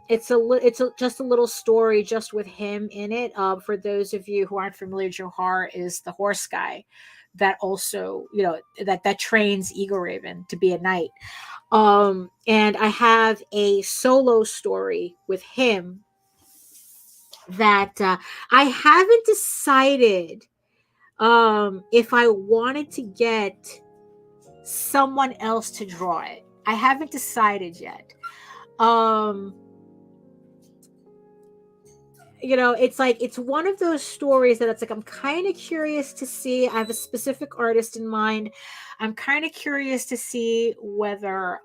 Just a little story just with him in it. For those of you who aren't familiar, Johar is the horse guy that also, that trains Egoraven to be a knight. And I have a solo story with him that I haven't decided if I wanted to get someone else to draw it. I haven't decided yet. It's like, it's one of those stories that it's like, I'm kind of curious to see. I have a specific artist in mind. I'm kind of curious to see whether,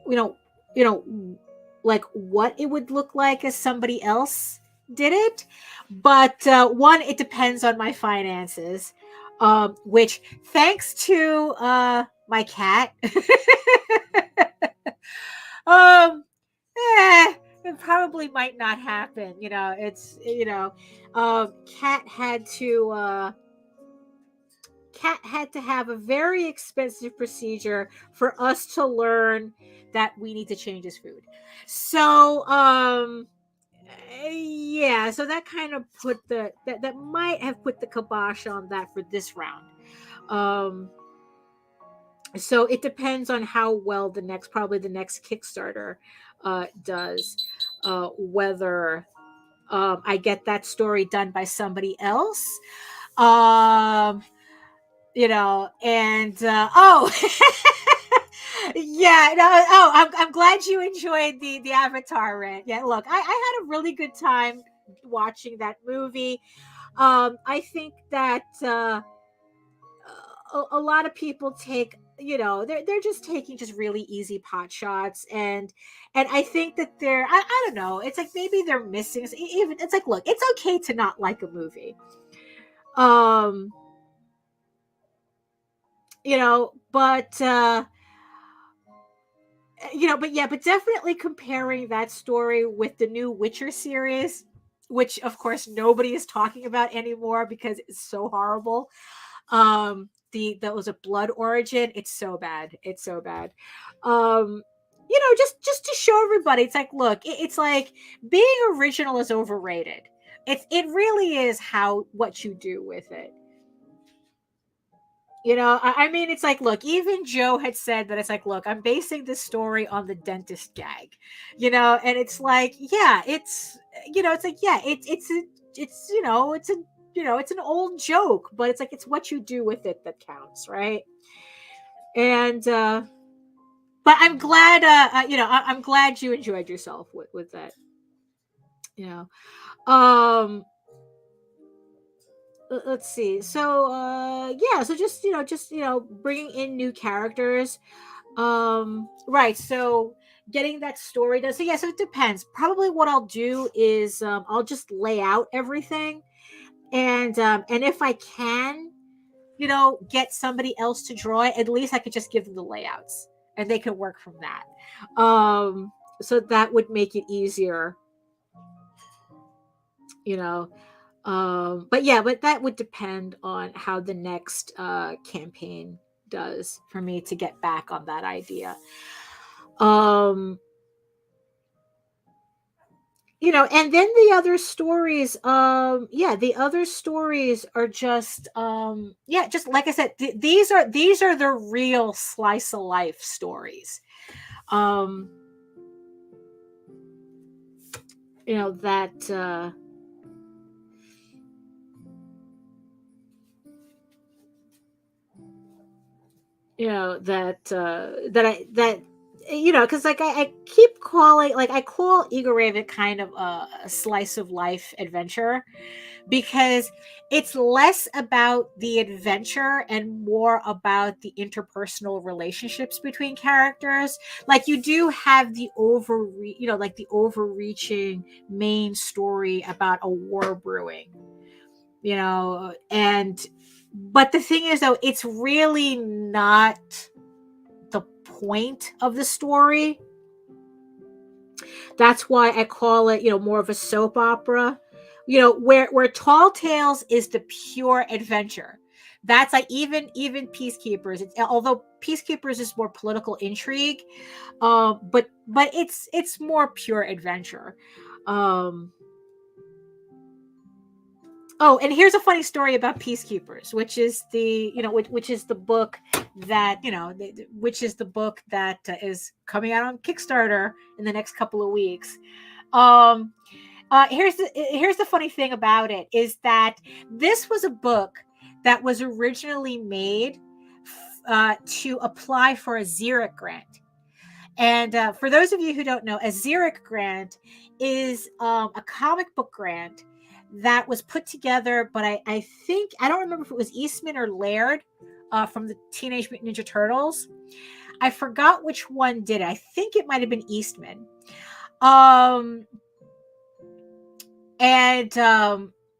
you know, like what it would look like as somebody else did it. But one, it depends on my finances, which, thanks to my cat, um, it probably might not happen. It's cat had to have a very expensive procedure for us to learn that we need to change his food. So yeah, so that kind of put that might have put the kibosh on that for this round. So it depends on how well the next Kickstarter does, whether I get that story done by somebody else. And oh yeah, no, I'm glad you enjoyed the Avatar rant. Yeah, look, I had a really good time watching that movie. I think that a lot of people take, they're just taking just really easy pot shots, and I think that I don't know, it's like maybe they're missing even. It's like, look, it's okay to not like a movie, but but definitely comparing that story with the new Witcher series, which of course nobody is talking about anymore because it's so horrible. That was a Blood Origin. It's so bad. It's so bad. Just to show everybody, it's like, look, it's like being original is overrated. It really is what you do with it. I mean, it's like, look, even Joe had said that, it's like, look, I'm basing this story on the dentist gag, and it's like, yeah, it's like, yeah, it's an old joke, but it's like, it's what you do with it that counts, right? And but I'm glad, I'm glad you enjoyed yourself with that. Um let's see. So yeah, so just bringing in new characters. Right, so getting that story done. So yeah, so it depends. Probably what I'll do is I'll just lay out everything, and if I can, get somebody else to draw it, at least I could just give them the layouts and they can work from that. So that would make it easier, but that would depend on how the next campaign does for me to get back on that idea. And then the other stories, the other stories are just, just like I said, these are the real slice of life stories. That, because like I keep calling, like I call Egoraven kind of a slice of life adventure, because it's less about the adventure and more about the interpersonal relationships between characters. Like, you do have the overreaching main story about a war brewing, but the thing is, though, it's really not the point of the story. That's why I call it, more of a soap opera. Where Tall Tales is the pure adventure. That's like even Peacekeepers. Although Peacekeepers is more political intrigue, but it's more pure adventure. Oh, and here's a funny story about Peacekeepers, which is which is the book that which is the book that is coming out on Kickstarter in the next couple of weeks. Um, here's the funny thing about it is that this was a book that was originally made to apply for a Xeric grant. And for those of you who don't know, a Xeric grant is a comic book grant that was put together, but I think, I don't remember if it was Eastman or Laird from the Teenage Mutant Ninja Turtles. I forgot which one did it. I think it might have been Eastman. And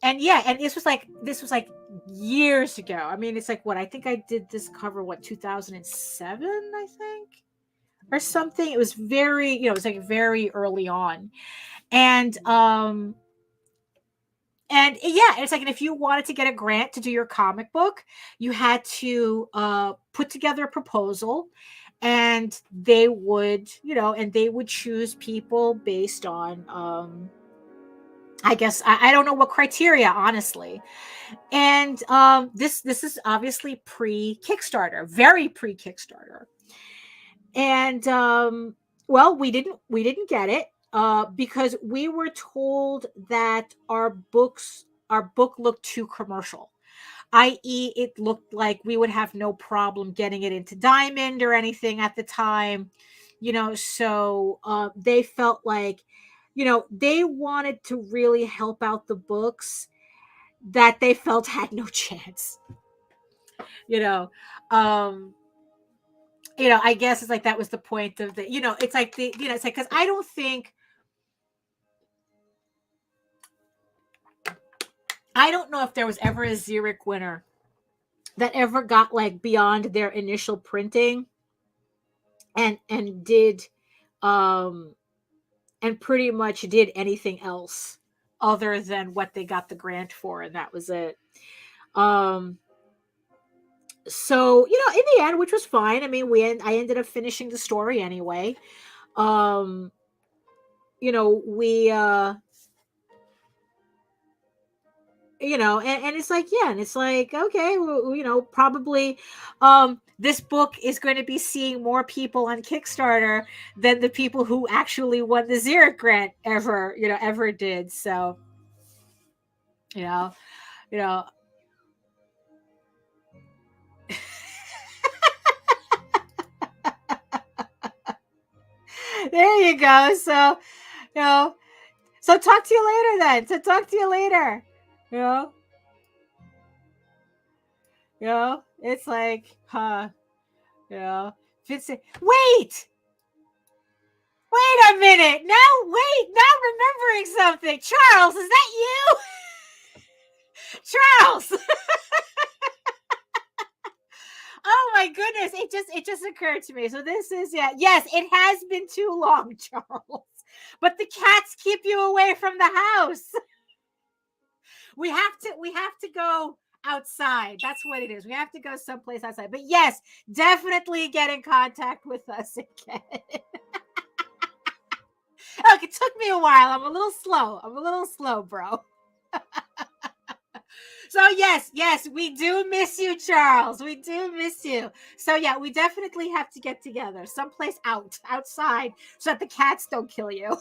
yeah, and this was like years ago. I mean, it's like, what, I think I did this cover 2007, I think, or something. It was very, it was like very early on. And yeah, it's like, and if you wanted to get a grant to do your comic book, you had to put together a proposal, and they would, and they would choose people based on I guess I don't know what criteria, honestly. And this is obviously pre-Kickstarter, very pre-Kickstarter. And well, we didn't get it because we were told that our book looked too commercial, i.e., it looked like we would have no problem getting it into Diamond or anything at the time, so they felt like, they wanted to really help out the books that they felt had no chance. I guess it's like that was the point of the, it's like it's like, because I don't know if there was ever a Xeric winner that ever got like beyond their initial printing and did and pretty much did anything else other than what they got the grant for, and that was it. So, in the end, which was fine. I mean, I ended up finishing the story anyway. We and it's like, yeah, and it's like, okay, well, probably this book is going to be seeing more people on Kickstarter than the people who actually won the Xeric grant ever did. So, you know there you go. So, so talk to you later then. You know, it's like, wait a minute. Now remembering something. Charles, is that you? Charles. Oh my goodness. It just occurred to me. So this is, yes, it has been too long, Charles. But the cats keep you away from the house. We have to go outside. That's what it is. We have to go someplace outside. But yes, definitely get in contact with us again. Look, it took me a while. I'm a little slow, bro. So yes, we do miss you, Charles. We do miss you. So yeah, we definitely have to get together someplace outside so that the cats don't kill you.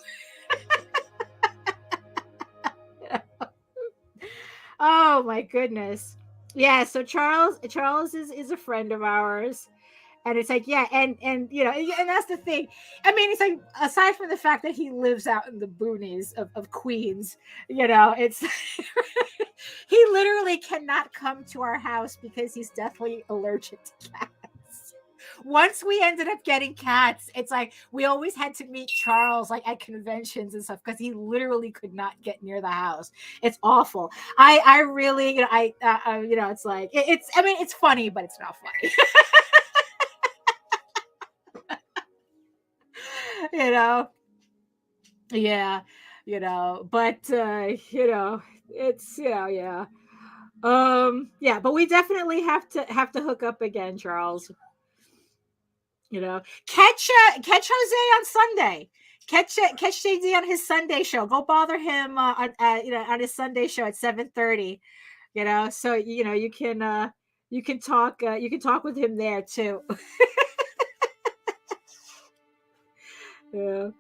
Oh my goodness. Yeah, so Charles is a friend of ours. And it's like, yeah, and and that's the thing. I mean, it's like, aside from the fact that he lives out in the boonies of Queens, it's he literally cannot come to our house because he's deathly allergic to cats. Once we ended up getting cats, it's like we always had to meet Charles like at conventions and stuff because he literally could not get near the house. It's awful. I really, it's like it's. I mean, it's funny, but it's not funny. Yeah, but it's, yeah. Yeah, but we definitely have to hook up again, Charles. Catch Jose on Sunday. Catch JD on his Sunday show. Go bother him on his Sunday show at 7:30. So you can talk with him there too. Yeah.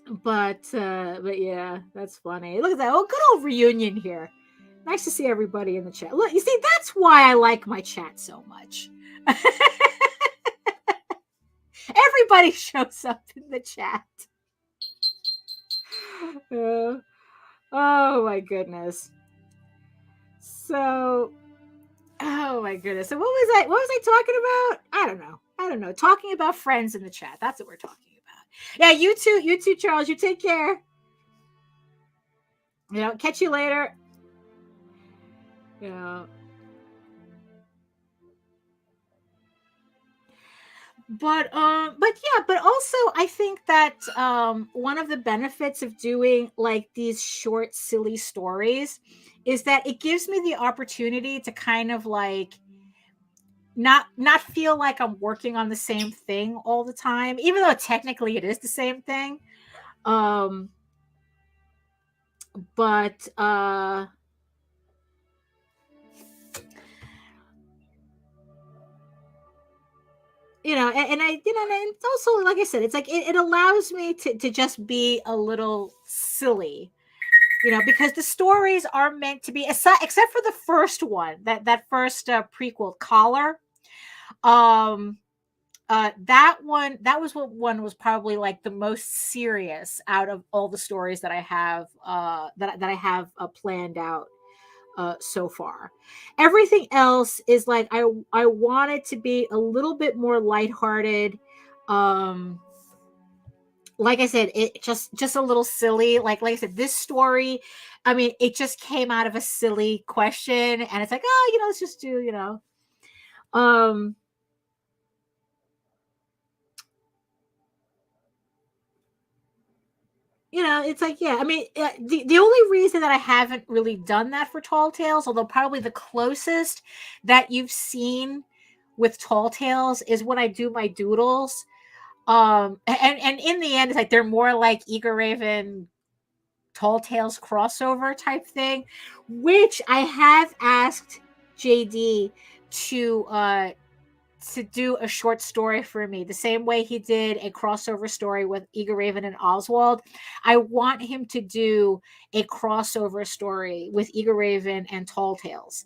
But yeah, that's funny. Look at that. Oh, good old reunion here. Nice to see everybody in the chat. Look, you see, that's why I like my chat so much. Everybody shows up in the chat. Oh my goodness. So, oh my goodness. So what was I talking about? I don't know. Talking about friends in the chat. That's what we're talking about. Yeah, you too, Charles. You take care. Catch you later. But also I think that one of the benefits of doing like these short silly stories is that it gives me the opportunity to kind of like not feel like I'm working on the same thing all the time, even though technically it is the same thing. But and I, and it's also, like I said, it's like it allows me to just be a little silly, because the stories are meant to be, except for the first one, that first prequel, Collar. That was what one was probably like the most serious out of all the stories that I have planned out so far. Everything else is like I want it to be a little bit more lighthearted. Like I said, it just a little silly. Like I said, this story, I mean, it just came out of a silly question, and it's like, oh, let's just do, it's like, yeah, I mean, the only reason that I haven't really done that for Tall Tales, although probably the closest that you've seen with Tall Tales is when I do my doodles. And in the end, it's like they're more like Egoraven Tall Tales crossover type thing, which I have asked JD to do a short story for me, the same way he did a crossover story with Egoraven and Oswald. I want him to do a crossover story with Egoraven and Tall Tales.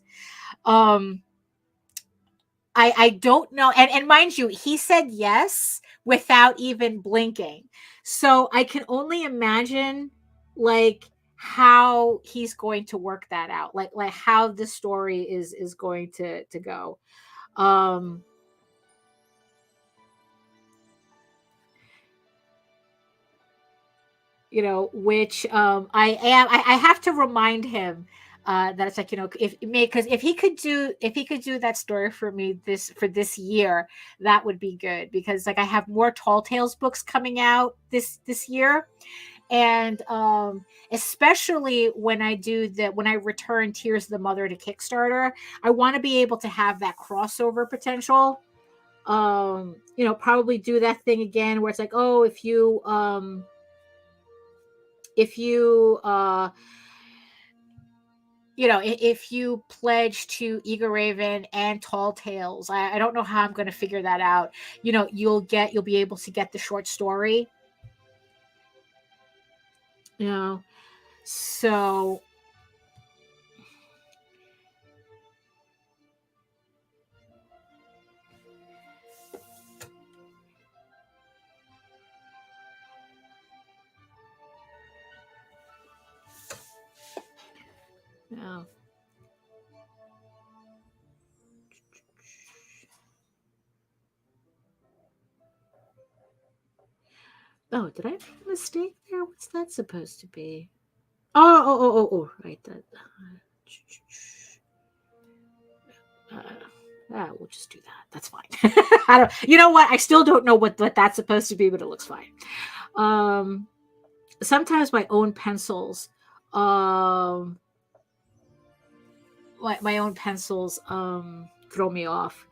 I don't know, and mind you, he said yes without even blinking, so I can only imagine like how he's going to work that out, like how the story is going to go. Which I have to remind him that it's like, because if he could do that story for me for this year, that would be good, because like I have more Tall Tales books coming out this year, and especially when I return Tears of the Mother to Kickstarter, I want to be able to have that crossover potential. Probably do that thing again where it's like, oh, if you if you pledge to Egoraven and Tall Tales, I don't know how I'm going to figure that out. You'll be able to get the short story. So yeah. Oh, did I make a mistake there? What's that supposed to be? Oh, right. We'll just do that. That's fine. I don't. You know what? I still don't know what that's supposed to be, but it looks fine. Sometimes my own pencils, my own pencils, throw me off.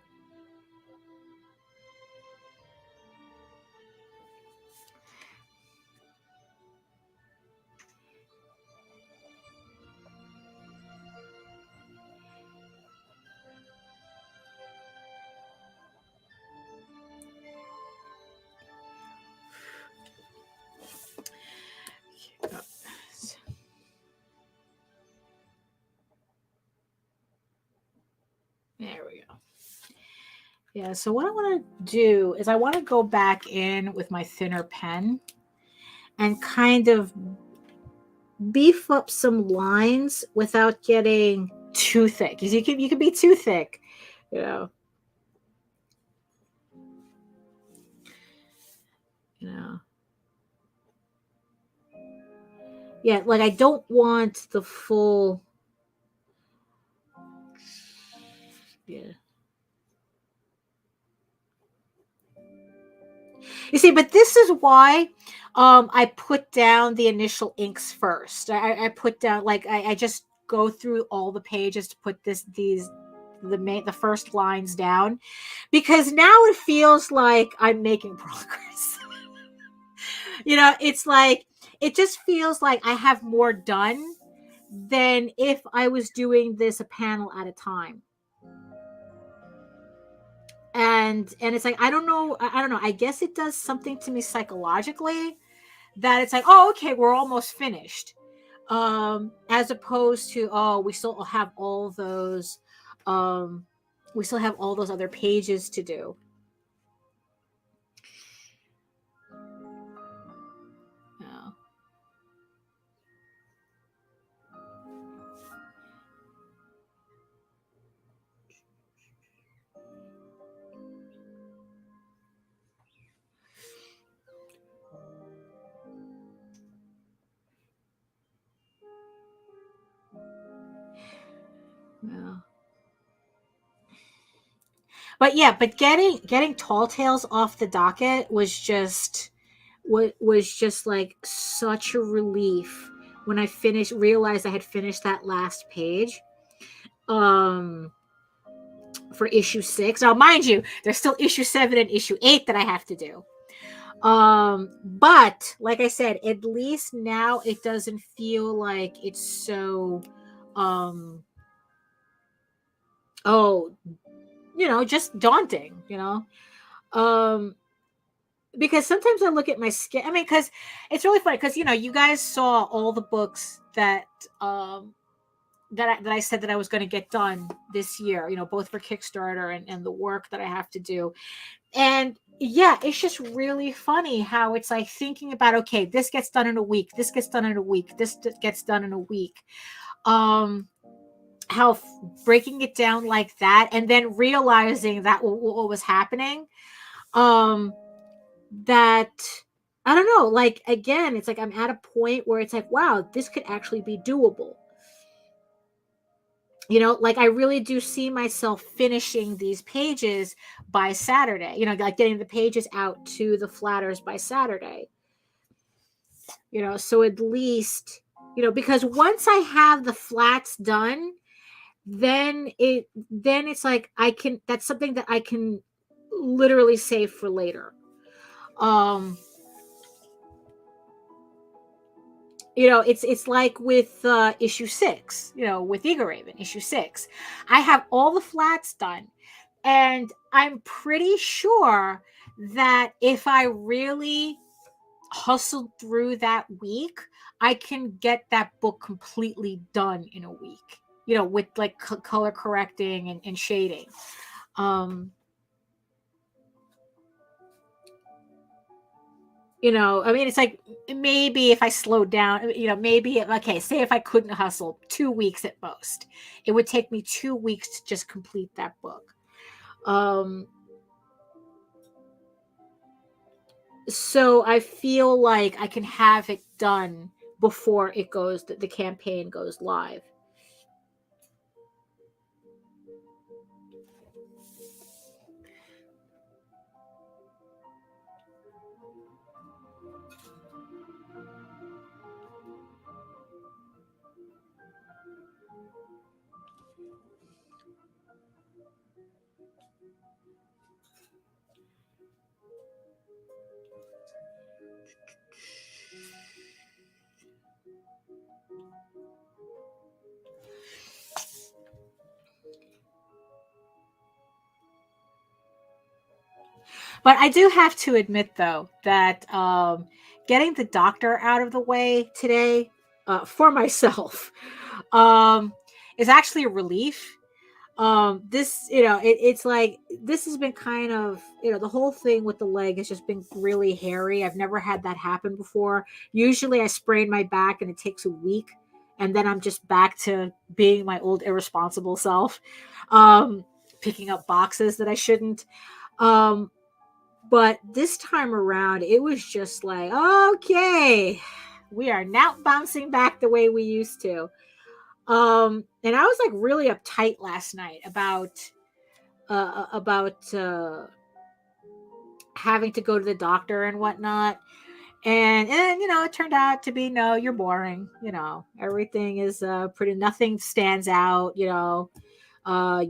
Yeah, so what I want to do is I want to go back in with my thinner pen and kind of beef up some lines without getting too thick. Because you can be too thick, you know. You know. Yeah, like I don't want the full. Yeah. You see, but this is why I put down the initial inks first. I put down like I just go through all the pages to put the first lines down, because now it feels like I'm making progress. You know, it's like it just feels like I have more done than if I was doing this a panel at a time. And it's like I don't know, I don't know. I guess it does something to me psychologically that it's like, oh, okay, we're almost finished. As opposed to, oh, um we still have all those other pages to do. Yeah. Yeah. But yeah, but getting Tall Tales off the docket was just like such a relief when I realized I had finished that last page. For issue 6. Now, mind you, there's still issue 7 and issue 8 that I have to do. But like I said, at least now it doesn't feel like it's so oh, just daunting, because sometimes I look at my skin. I mean, because it's really funny because you guys saw all the books that that I said that I was going to get done this year, both for Kickstarter and the work that I have to do. And yeah, it's just really funny how it's like thinking about, okay, this gets done in a week, this gets done in a week, this gets done in a week. How breaking it down like that and then realizing that what was happening, that I don't know, like again, it's like I'm at a point where it's like, wow, this could actually be doable. Like I really do see myself finishing these pages by Saturday, like getting the pages out to the flatters by Saturday. So at least, because once I have the flats done, then it's like that's something that I can literally save for later. It's like with issue 6, with Egoraven issue 6. I have all the flats done, and I'm pretty sure that if I really hustled through that week, I can get that book completely done in a week, with like color correcting and shading. I mean, it's like maybe if I slowed down, maybe, okay, say if I couldn't hustle 2 weeks at most, it would take me 2 weeks to just complete that book. So I feel like I can have it done before the campaign goes live. But I do have to admit, though, that getting the doctor out of the way today for myself is actually a relief. This, it's like this has been kind of, the whole thing with the leg has just been really hairy. I've never had that happen before. Usually I sprain my back and it takes a week, and then I'm just back to being my old irresponsible self, um picking up boxes that I shouldn't. um but this time around it was just like, okay, we are now bouncing back the way we used to. And I was like really uptight last night about having to go to the doctor and whatnot. And it turned out to be, no, you're boring. Everything is pretty, nothing stands out. You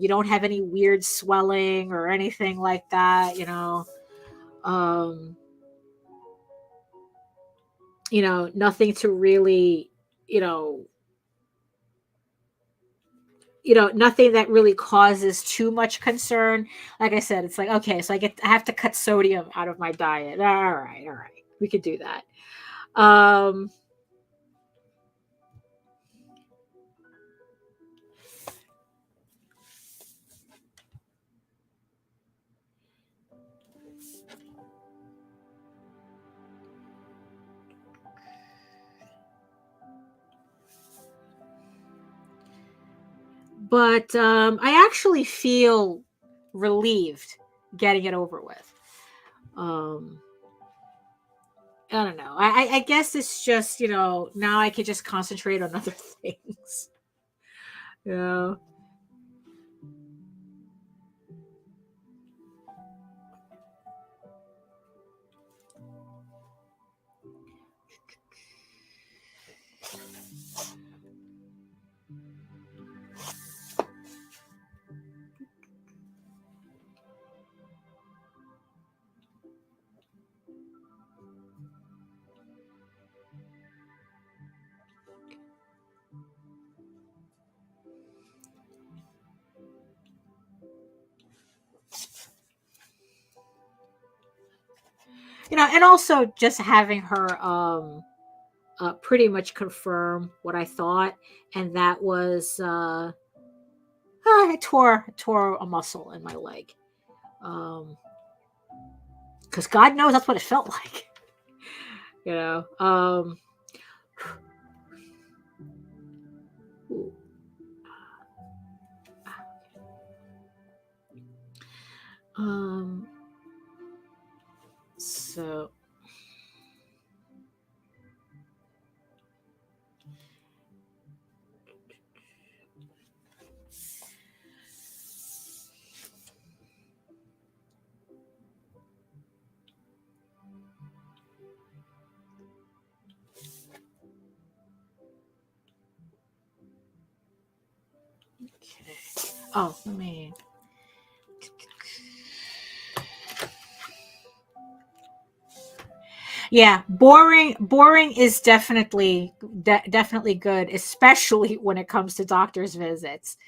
don't have any weird swelling or anything like that. Um, nothing to really, you know, nothing that really causes too much concern. Like I said, it's like, okay, so I have to cut sodium out of my diet. All right, we could do that. Um, but I actually feel relieved getting it over with. Um, I don't know. I guess it's just, now I can just concentrate on other things. Yeah. And also just having her pretty much confirm what I thought, and that was I tore a muscle in my leg. Because God knows that's what it felt like. You know. So. Okay. Oh, let me. Yeah, boring is definitely good, especially when it comes to doctor's visits.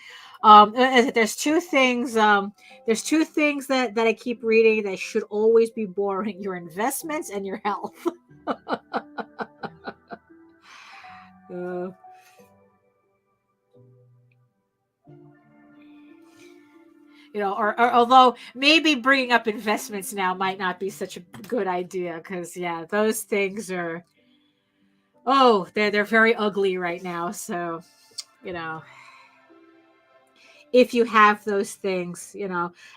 There's two things. That I keep reading that should always be boring: your investments and your health. uh, or although maybe bringing up investments now might not be such a good idea, because yeah, those things are, they're very ugly right now. So, if you have those things,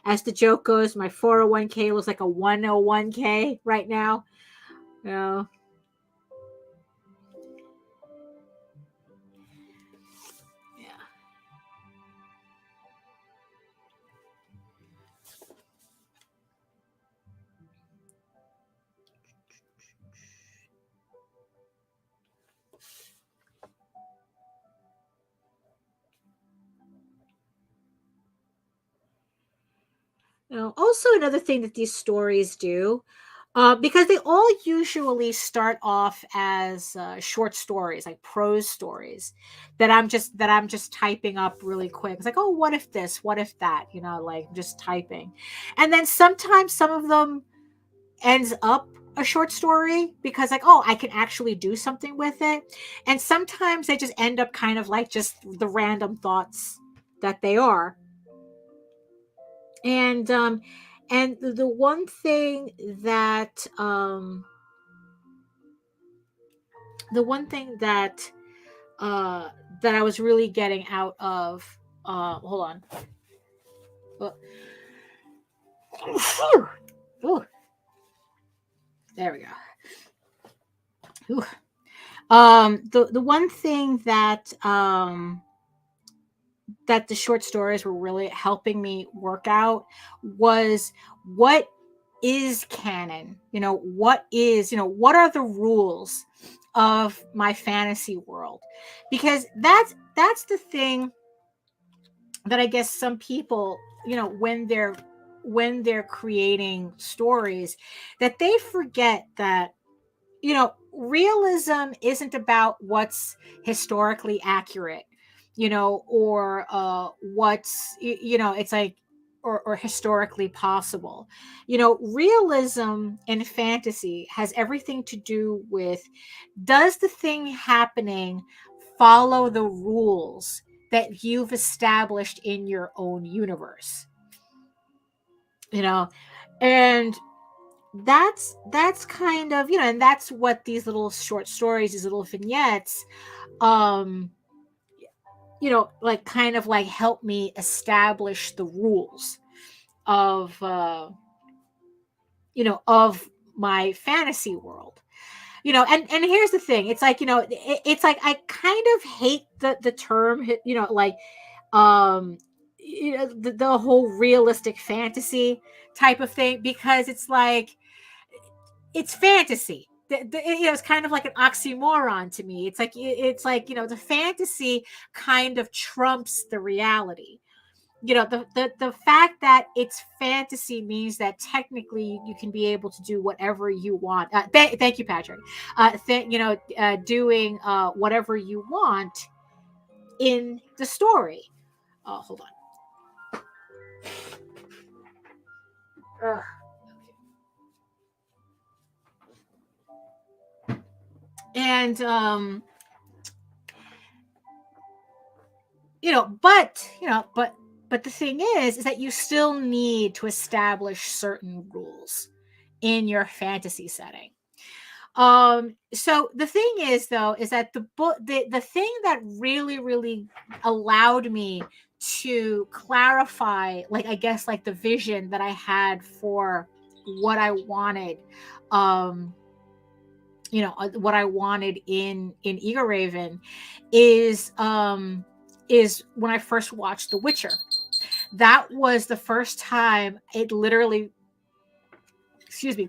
as the joke goes, my 401k looks like a 101k right now. Yeah. Also another thing that these stories do, because they all usually start off as short stories, like prose stories, that I'm just typing up really quick. It's like, oh, what if this? What if that? Like just typing, and then sometimes some of them ends up a short story because, like, oh, I can actually do something with it, and sometimes they just end up kind of like just the random thoughts that they are. And the one thing that the one thing uh that I was really getting out of hold on. Oh, ooh, there we go. Ooh. The one thing that the short stories were really helping me work out was what is canon, what are the rules of my fantasy world, because that's the thing that I guess some people, when they're creating stories, that they forget that, realism isn't about what's historically accurate, or what's, it's like, or historically possible. Realism in fantasy has everything to do with, does the thing happening follow the rules that you've established in your own universe? You know, and that's kind of, and that's what these little short stories, these little vignettes, um like kind of like help me establish the rules of of my fantasy world. And here's the thing, it's like, it's like I kind of hate the term, like, um the whole realistic fantasy type of thing, because it's like, it's fantasy. It's kind of like an oxymoron to me. It's like the fantasy kind of trumps the reality. The fact that it's fantasy means that technically you can be able to do whatever you want. Thank you, Patrick. Doing whatever you want in the story. Hold on. Ugh. And but the thing is that you still need to establish certain rules in your fantasy setting. So the thing is, though, is that the thing that really allowed me to clarify, like, I guess, like, the vision that I had for what I wanted, um what I wanted in Egoraven, is when I first watched The Witcher. That was the first time it literally,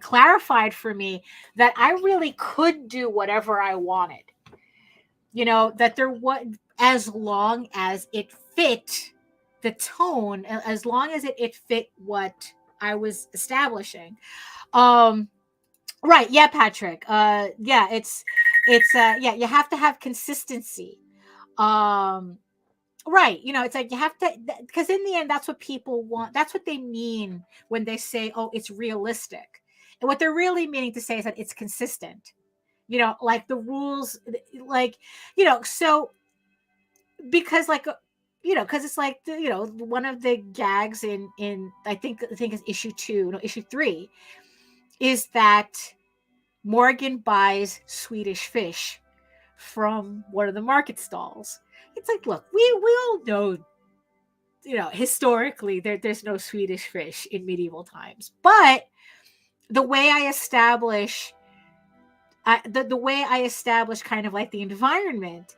clarified for me that I really could do whatever I wanted. That there was, as long as it fit the tone, as long as it fit what I was establishing. Right, yeah, Patrick. Yeah, yeah, you have to have consistency. Um Right. It's like you have to, because in the end, that's what people want. That's what they mean when they say, oh, it's realistic. And what they're really meaning to say is that it's consistent. Like the rules, like, so, because, like, because it's like, one of the gags in I think is issue 2, no, issue 3, is that Morgan buys Swedish fish from one of the market stalls. It's like, look, we all know, historically, there's no Swedish fish in medieval times, but the way I establish, the way I establish kind of like the environment,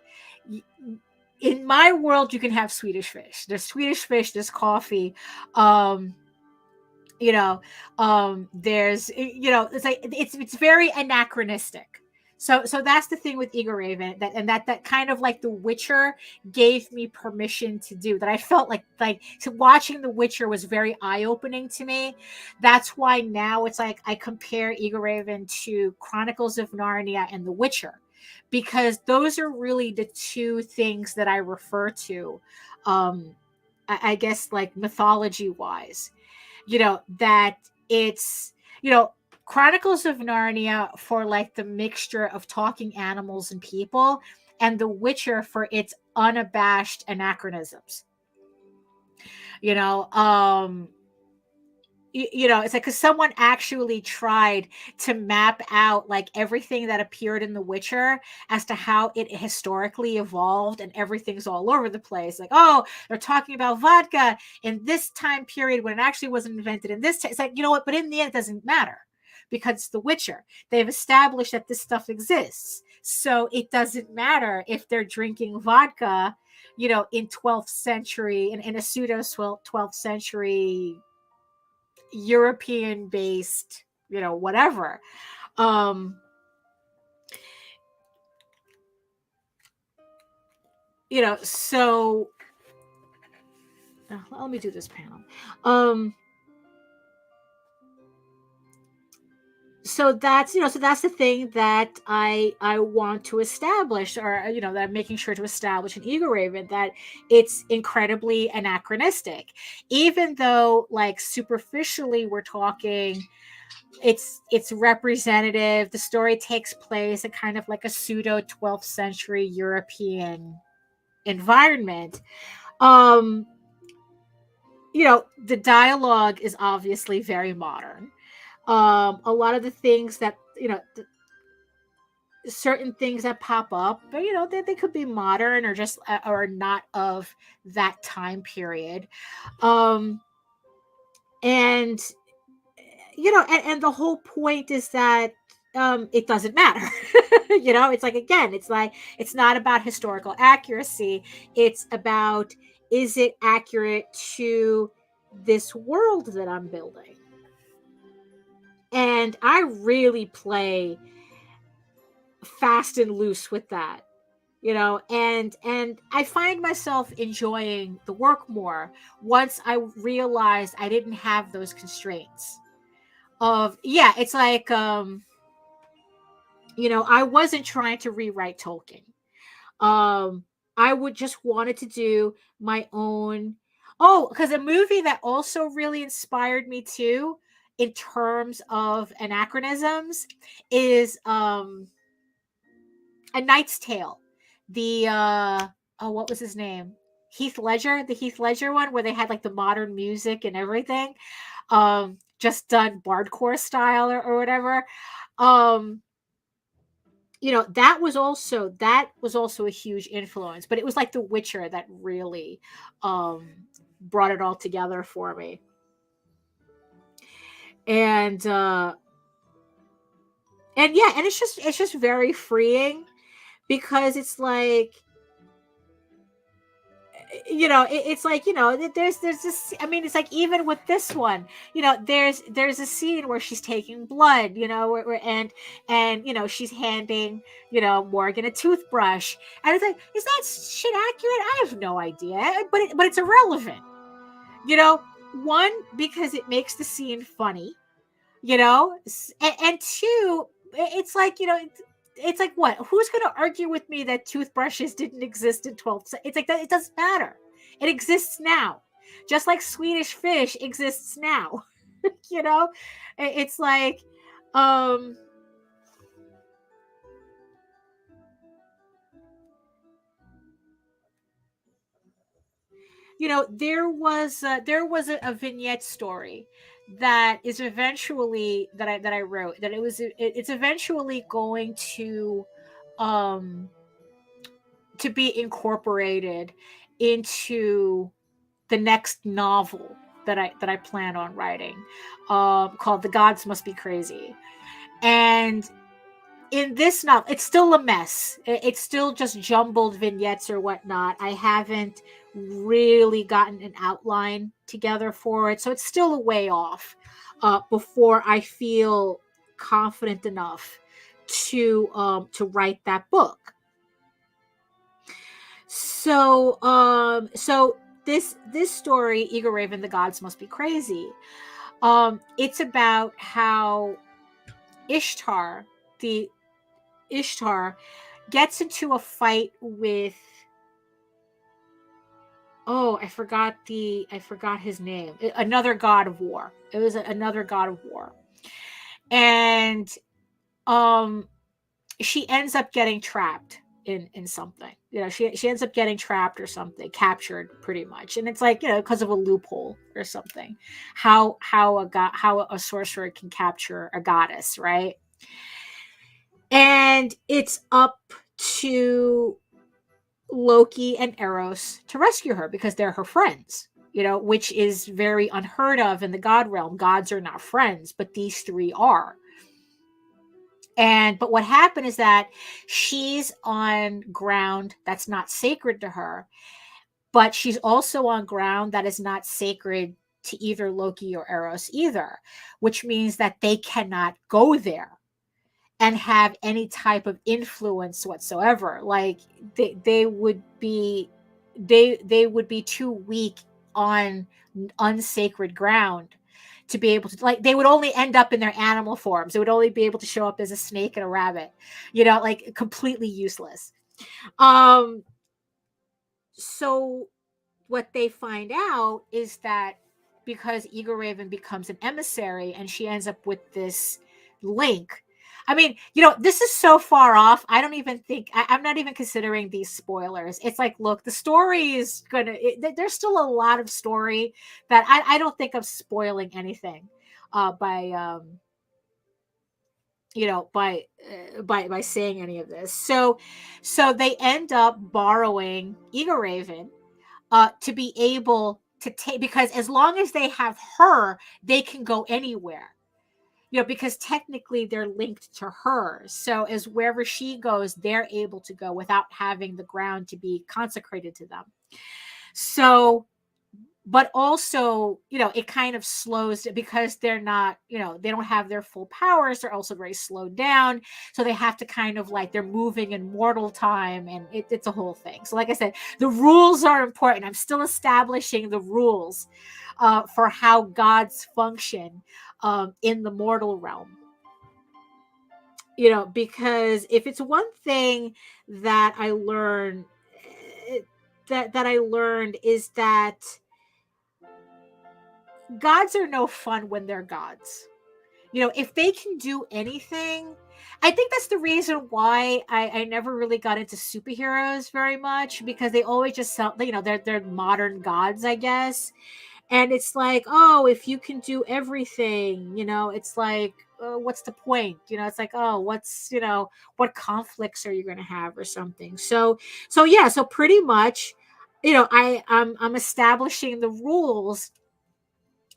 in my world, you can have Swedish fish. There's Swedish fish. There's coffee. Um, there's, it's like, it's very anachronistic. So that's the thing with Egoraven, that kind of like The Witcher gave me permission to do, that I felt like so watching The Witcher was very eye-opening to me. That's why now it's like I compare Egoraven to Chronicles of Narnia and The Witcher, because those are really the two things that I refer to, I guess, like, mythology wise, that it's, Chronicles of Narnia for like the mixture of talking animals and people, and The Witcher for its unabashed anachronisms. You know, um you know, it's like, because someone actually tried to map out like everything that appeared in The Witcher as to how it historically evolved, and everything's all over the place. Like, oh, they're talking about vodka in this time period when it actually wasn't invented in this time. It's like, you know what? But in the end, it doesn't matter, because it's The Witcher. They've established that this stuff exists. So it doesn't matter if they're drinking vodka, you know, in 12th century, in a pseudo 12th century European based, you know, whatever. You know, so let me do this panel. So that's, you know, so that's the thing that I want to establish, or, you know, that I'm making sure to establish in Egoraven, that it's incredibly anachronistic, even though like superficially we're talking, it's representative. The story takes place in kind of like a pseudo 12th century European environment. You know, the dialogue is obviously very modern. A lot of the things that, you know, certain things that pop up, but, you know, they could be modern or just or not of that time period. And you know, and the whole point is that it doesn't matter. You know, it's like, again, it's like, it's not about historical accuracy. It's about, is it accurate to this world that I'm building? And I really play fast and loose with that, you know, and I find myself enjoying the work more once I realized I didn't have those constraints of, yeah, it's like, you know, I wasn't trying to rewrite Tolkien. I would just wanted to do my own. Oh, because a movie that also really inspired me too, in terms of anachronisms, is A Knight's Tale. The oh, what was his name? Heath Ledger, the Heath Ledger one, where they had like the modern music and everything, just done bardcore style, or whatever. You know, that was also a huge influence, but it was like The Witcher that really brought it all together for me. And yeah, and it's just very freeing, because it's like, you know, it's like, you know, there's this, I mean, it's like, even with this one, you know, there's a scene where she's taking blood, you know, and you know, she's handing, you know, Morgan a toothbrush, and it's like, is that shit accurate? I have no idea, but it's irrelevant, you know. One, because it makes the scene funny, you know, and two, it's like, you know, it's like, what? Who's going to argue with me that toothbrushes didn't exist in 12th? It's like that. It doesn't matter. It exists now, just like Swedish fish exists now. You know, it's like, you know, there was a vignette story that is eventually that I wrote, that it's eventually going to be incorporated into the next novel that I plan on writing, called The Gods Must Be Crazy. And in this novel, it's still a mess. It's still just jumbled vignettes or whatnot. I haven't really gotten an outline together for it, so it's still a way off before I feel confident enough to write that book. So this story, Egoraven, The Gods Must Be Crazy, it's about how Ishtar gets into a fight with, oh, I forgot his name. Another god of war. It was another god of war. And she ends up getting trapped in something. You know, she ends up getting trapped or something, captured pretty much. And it's like, you know, because of a loophole or something. How a sorcerer can capture a goddess, right? And it's up to Loki and Eros to rescue her because they're her friends, you know, which is very unheard of in the god realm. Gods are not friends, but these three are. But what happened is that she's on ground that's not sacred to her, but she's also on ground that is not sacred to either Loki or Eros either, which means that they cannot go there and have any type of influence whatsoever. Like they would be too weak on unsacred ground to be able to, like, they would only end up in their animal forms. They would only be able to show up as a snake and a rabbit, you know, like completely useless. So what they find out is that because Egoraven becomes an emissary and she ends up with this link. I mean, you know, this is so far off. I don't even think I'm not even considering these spoilers. It's like, look, the story is there's still a lot of story that I don't think I'm spoiling anything by you know, by saying any of this. So they end up borrowing Egoraven to be able to take, because as long as they have her, they can go anywhere. You know, because technically they're linked to her. So as wherever she goes, they're able to go without having the ground to be consecrated to them. So, but also, you know, it kind of slows because they're not, you know, they don't have their full powers. They're also very slowed down. So they have to kind of like, they're moving in mortal time, and it's a whole thing. So like I said, the rules are important. I'm still establishing the rules for how gods function in the mortal realm. You know, because if it's one thing that I learned, that I learned is that gods are no fun when they're gods. You know, if they can do anything, I think that's the reason why I never really got into superheroes very much, because they always just sound, you know, they're modern gods, I guess. And it's like, oh, if you can do everything, you know, it's like, what's the point? You know, it's like, oh, what's, you know, what conflicts are you going to have or something? So yeah, so pretty much, you know, I'm establishing the rules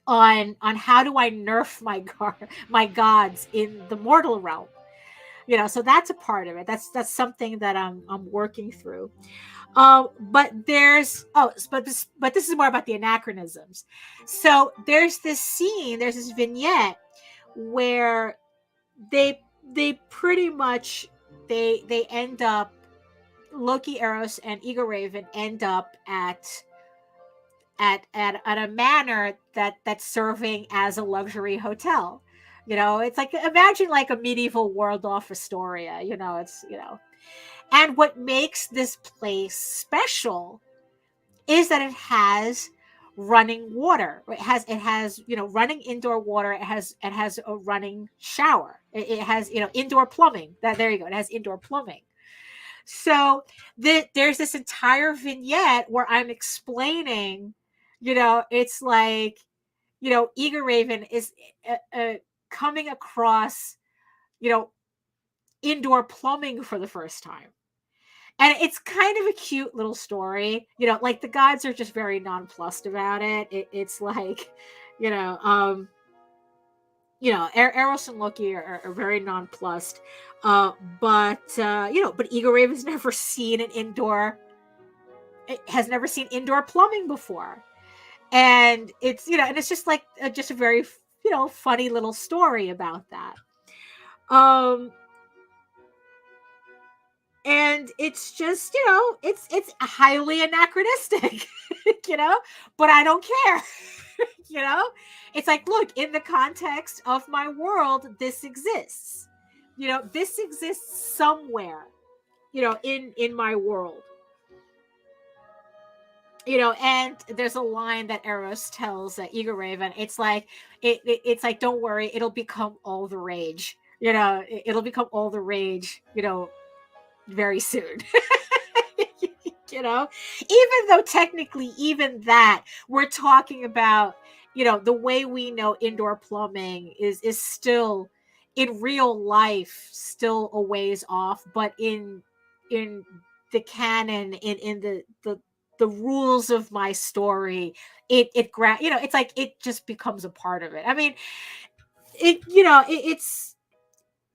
on how do I nerf my gods in the mortal realm. You know, so that's a part of it. That's something that I'm working through. But this is more about the anachronisms. So there's this scene, there's this vignette where they pretty much they end up, Loki, Eros, and Egoraven end up at a manor that's serving as a luxury hotel. You know, it's like, imagine like a medieval Waldorf Astoria. You know, it's, you know. And what makes this place special is that it has running water. It has, you know, running indoor water. It has a running shower. It has, you know, indoor plumbing. There you go. It has indoor plumbing. So there's this entire vignette where I'm explaining, you know, it's like, you know, Egoraven is coming across, you know, indoor plumbing for the first time. And it's kind of a cute little story, you know, like the gods are just very nonplussed about it. It's like, you know, Eros and Loki are very nonplussed. But Egoraven's never seen has never seen indoor plumbing before. And it's, you know, and it's just like, just a very, you know, funny little story about that. And it's just, you know, it's highly anachronistic, you know, but I don't care. You know, it's like, look, in the context of my world, this exists. You know, this exists somewhere, you know, in my world. You know, and there's a line that Eros tells Egoraven. It's like, it's like, don't worry, it'll become all the rage. You know, it'll become all the rage, you know, very soon. Even though technically even that, we're talking about, the way we know indoor plumbing is still in real life still a ways off, but in the canon, in the rules of my story, it's like it just becomes a part of it. I mean, it's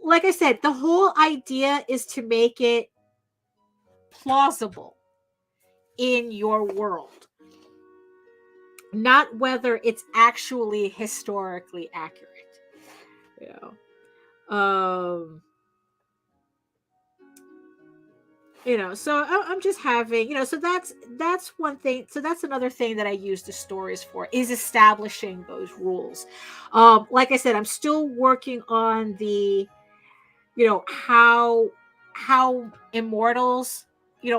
like I said, the whole idea is to make it plausible in your world, not whether it's actually historically accurate. You so I'm just having, so that's one thing. So that's another thing that I use the stories for, is establishing those rules. Like I said, I'm still working on the, how immortals,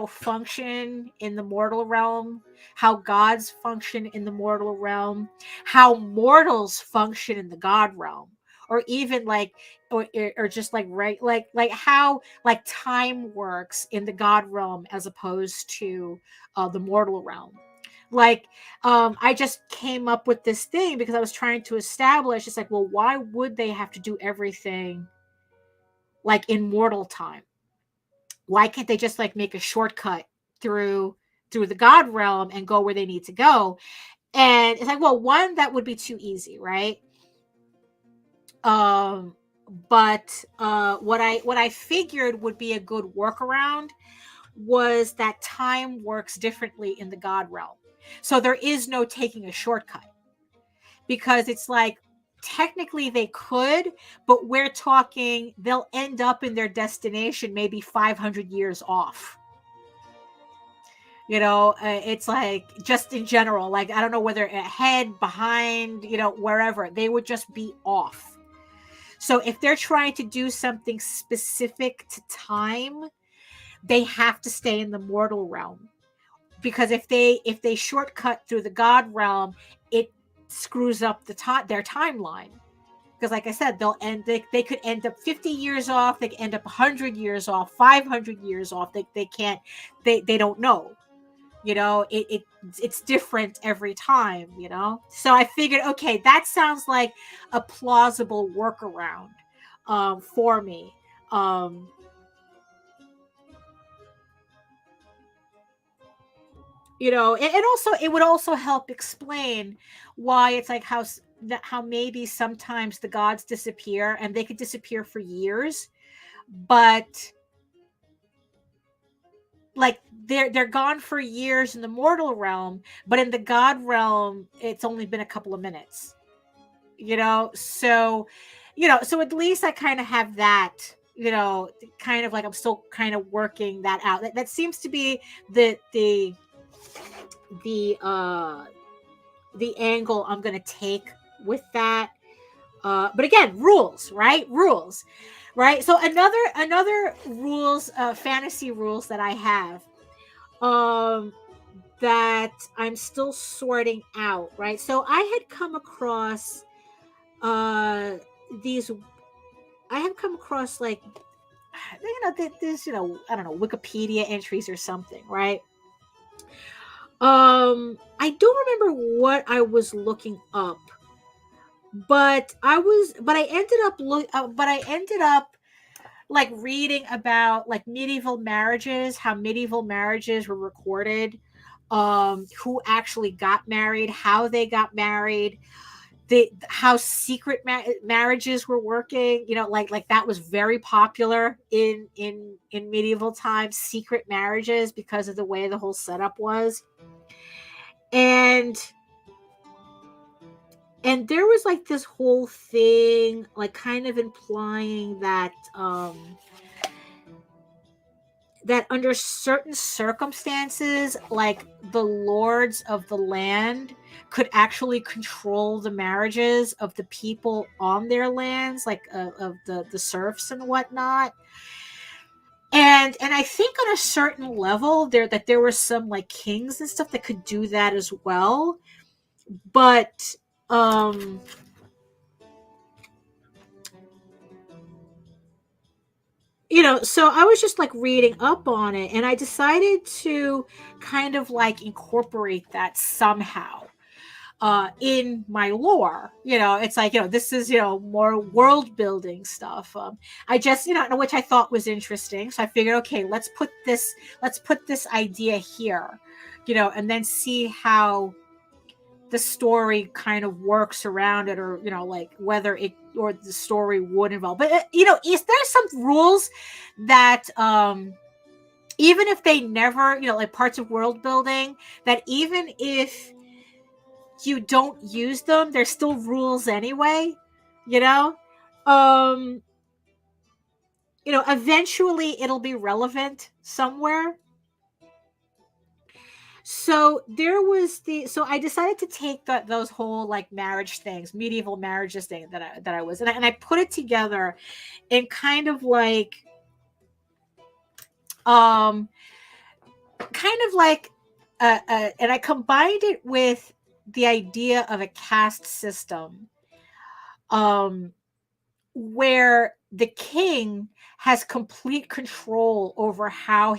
function in the mortal realm, how gods function in the mortal realm, how mortals function in the god realm, or even like, or just like, right, like how like time works in the god realm as opposed to the mortal realm. Like, I just came up with this thing because I was trying to establish, it's like, well, why would they have to do everything like in mortal time? Why can't they just like make a shortcut through the god realm and go where they need to go? And it's like, well, one, that would be too easy, right? But what I figured would be a good workaround was that time works differently in the god realm, so there is no taking a shortcut, because it's like, technically they could, but we're talking they'll end up in their destination maybe 500 years off. It's like, just in general, like, I don't know whether ahead, behind, wherever, they would just be off. So if they're trying to do something specific to time, they have to stay in the mortal realm, because if they shortcut through the god realm, it screws up their timeline. Because like I said, they could end up 50 years off, they could end up 100 years off, 500 years off. They can't, they don't know. It's different every time. So I figured, okay, that sounds like a plausible workaround for me. And also it would also help explain why it's like how maybe sometimes the gods disappear, and they could disappear for years, but like they're gone for years in the mortal realm, but in the god realm it's only been a couple of minutes. So so at least I kind of have that, kind of like, I'm still kind of working that out. That seems to be the angle I'm going to take with that. But again, rules, right? Rules, right? So another rules, fantasy rules that I have, that I'm still sorting out, right? So I had come across these. I have come across, like, this, I don't know, Wikipedia entries or something, right? I don't remember what I was looking up, but I ended up like reading about like medieval marriages, how medieval marriages were recorded, who actually got married, how they got married, how secret marriages were working. Like that was very popular in medieval times, secret marriages, because of the way the whole setup was. And there was like this whole thing, like kind of implying that that under certain circumstances, like the lords of the land could actually control the marriages of the people on their lands, like of the serfs and whatnot. And I think on a certain level there were some like kings and stuff that could do that as well. But so I was just like reading up on it, and I decided to kind of like incorporate that somehow in my lore. It's like, this is, more world building stuff. I just, which I thought was interesting. So I figured, okay, let's put this idea here, and then see how the story kind of works around it, or like whether it or the story would involve. But is there some rules that even if they never, like parts of world building, that even if you don't use them, there's still rules anyway, you know um eventually it'll be relevant somewhere. So I decided to take those whole like marriage things, medieval marriages thing that I was, and I put it together in kind of like um kind of like and I combined it with the idea of a caste system, um where the king has complete control over who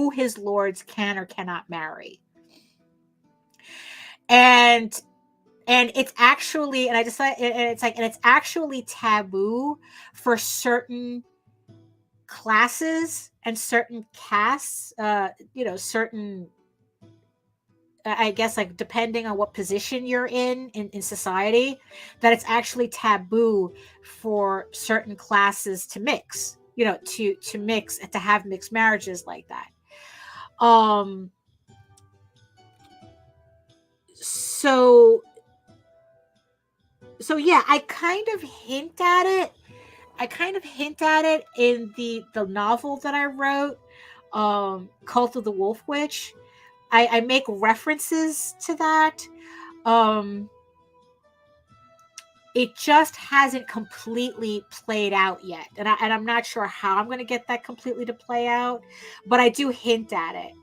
his lords can or cannot marry. And it's actually, and I decided, and it's like, and it's actually taboo for certain classes and certain castes, certain, I guess, like depending on what position you're in society, that it's actually taboo for certain classes to mix, to mix, to have mixed marriages like that. So yeah, I kind of hint at it. In the novel that I wrote, Cult of the Wolf Witch. I make references to that. It just hasn't completely played out yet, and I'm not sure how I'm going to get that completely to play out, but I do hint at it.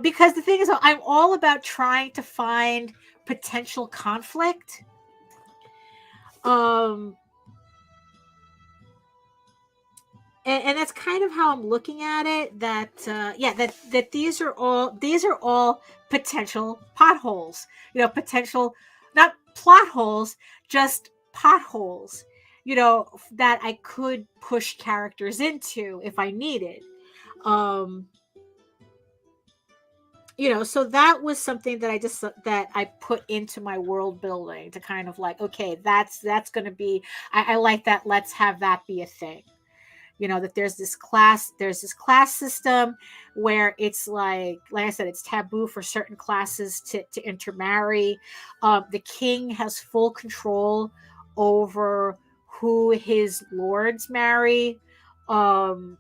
Because the thing is, I'm all about trying to find potential conflict. And that's kind of how I'm looking at it. That that these are all potential potholes. Potential, not plot holes, just potholes. That I could push characters into if I needed. So that was something that I put into my world building to kind of like, okay, that's going to be. I like that. Let's have that be a thing. That there's this class system where it's like I said, it's taboo for certain classes to intermarry. The king has full control over who his lords marry. And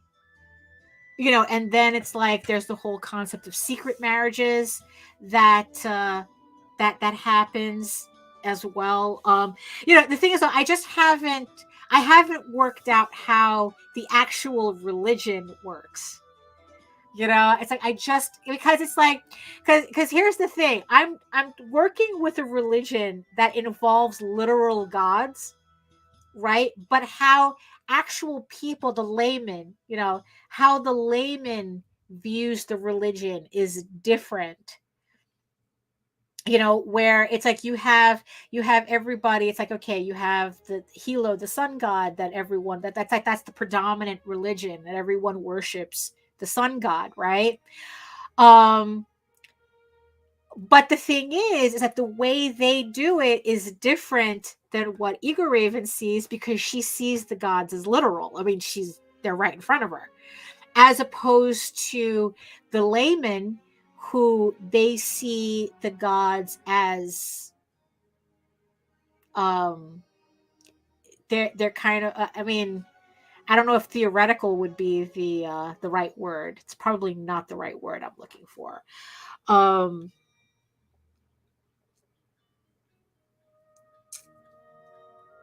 then it's like there's the whole concept of secret marriages that happens as well. The thing is, though, I haven't worked out how the actual religion works. It's like because it's like, because here's the thing, I'm working with a religion that involves literal gods, right? But how actual people, the layman, how the layman views the religion is different. Where it's like you have everybody. It's like, okay, you have the Hilo, the sun god, that everyone that's the predominant religion, that everyone worships the sun god, right? But the thing is that the way they do it is different than what Egoraven sees, because she sees the gods as literal. I mean, they're right in front of her, as opposed to the layman, who they see the gods as they're kind of I mean, I don't know if theoretical would be the right word. It's probably not the right word I'm looking for.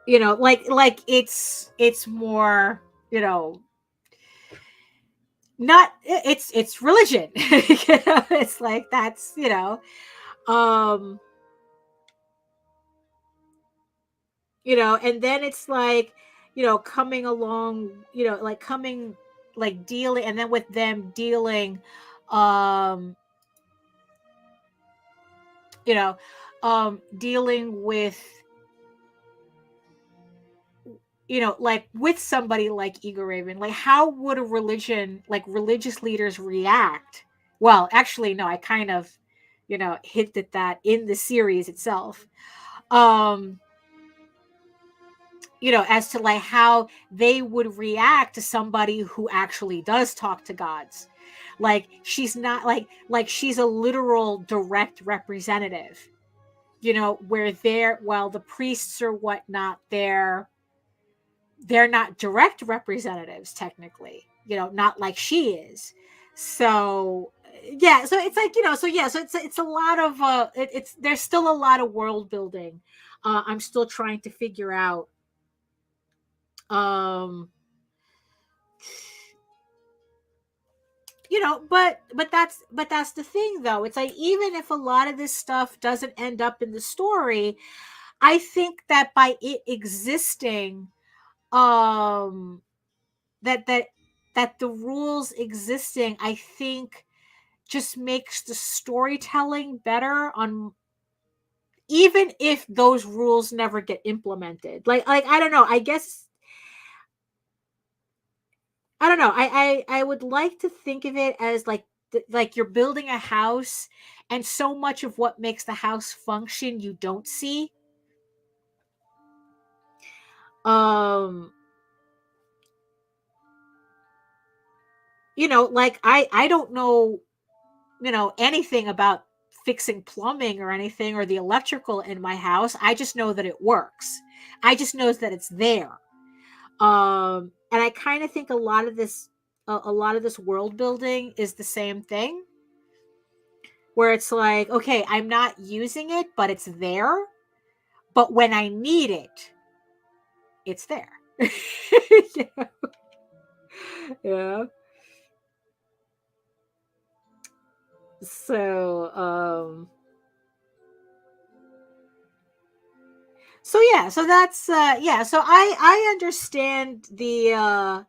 Like it's more, not, it's religion. It's like, that's, and then it's like, coming along, like coming, like dealing, and then with them dealing, um, you know, dealing with, like with somebody like Egoraven, like how would a religious leaders react? Well, actually, no, I kind of, hinted that in the series itself. Um, as to like how they would react to somebody who actually does talk to gods. Like she's not like she's a literal direct representative, where while the priests or whatnot, they're not direct representatives technically, not like she is. So yeah, so it's like, so yeah, so it's a lot of it's there's still a lot of world building. I'm still trying to figure out. um but that's the thing, though. It's like, even if a lot of this stuff doesn't end up in the story, I think that by it existing, um that the rules existing, I think, just makes the storytelling better, on even if those rules never get implemented. Like I don't know, I guess, I don't know. I would like to think of it as like, like you're building a house, and so much of what makes the house function you don't see. Um, like I don't know, anything about fixing plumbing or anything, or the electrical in my house. I just know that it works. I just know that it's there. And I kind of think a lot of this world building is the same thing, where it's like, okay, I'm not using it, but it's there. But when I need it, it's there. Yeah. Yeah. So, so yeah, so that's, yeah, so I understand the,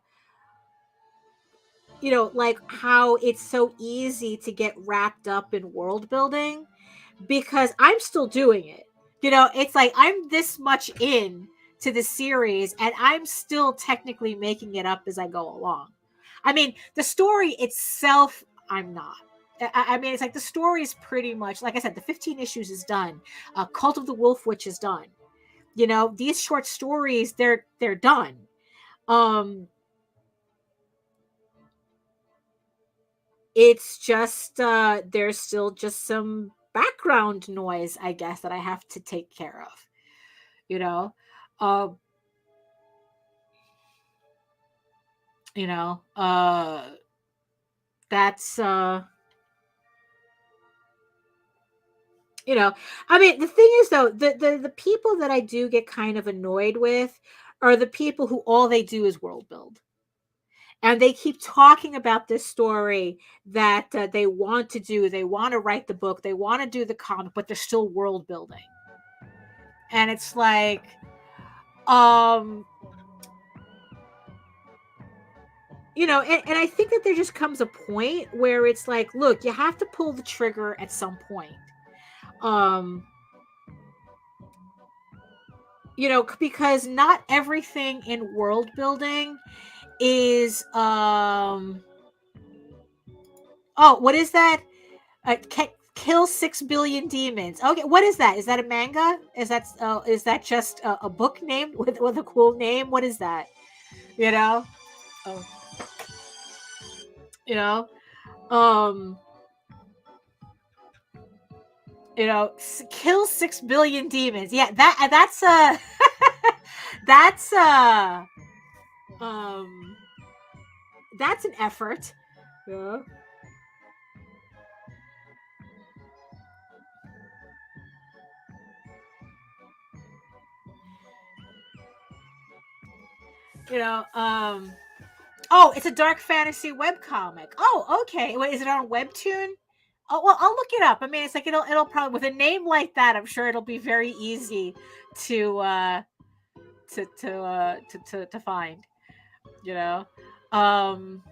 like how it's so easy to get wrapped up in world building, because I'm still doing it. It's like I'm this much in to the series, and I'm still technically making it up as I go along. I mean, the story itself, I'm not. I mean, it's like the story is pretty much, like I said, the 15 issues is done. Cult of the Wolf Witch is done. These short stories, they're done. Um, it's just, there's still just some background noise, I guess, that I have to take care of. you know um you know that's I mean, the thing is, though, the people that I do get kind of annoyed with are the people who all they do is world build, and they keep talking about this story that, they want to do. They want to write the book, they want to do the comic, but they're still world building. And it's like, um and I think that there just comes a point where it's like, look, you have to pull the trigger at some point. um because not everything in world building is, oh, what is that? Kill 6 billion demons. Okay, what is that? Is that a manga? Is that just a book name with a cool name? What is that? you know oh, you know um kill 6 billion demons. Yeah, that's um that's an effort. Yeah. you know um oh, it's a dark fantasy webcomic. Oh, okay. Wait, is it on Webtoon? Oh, well, I'll look it up. I mean, it's like, it'll probably, with a name like that, I'm sure it'll be very easy to, to find, you know. Um,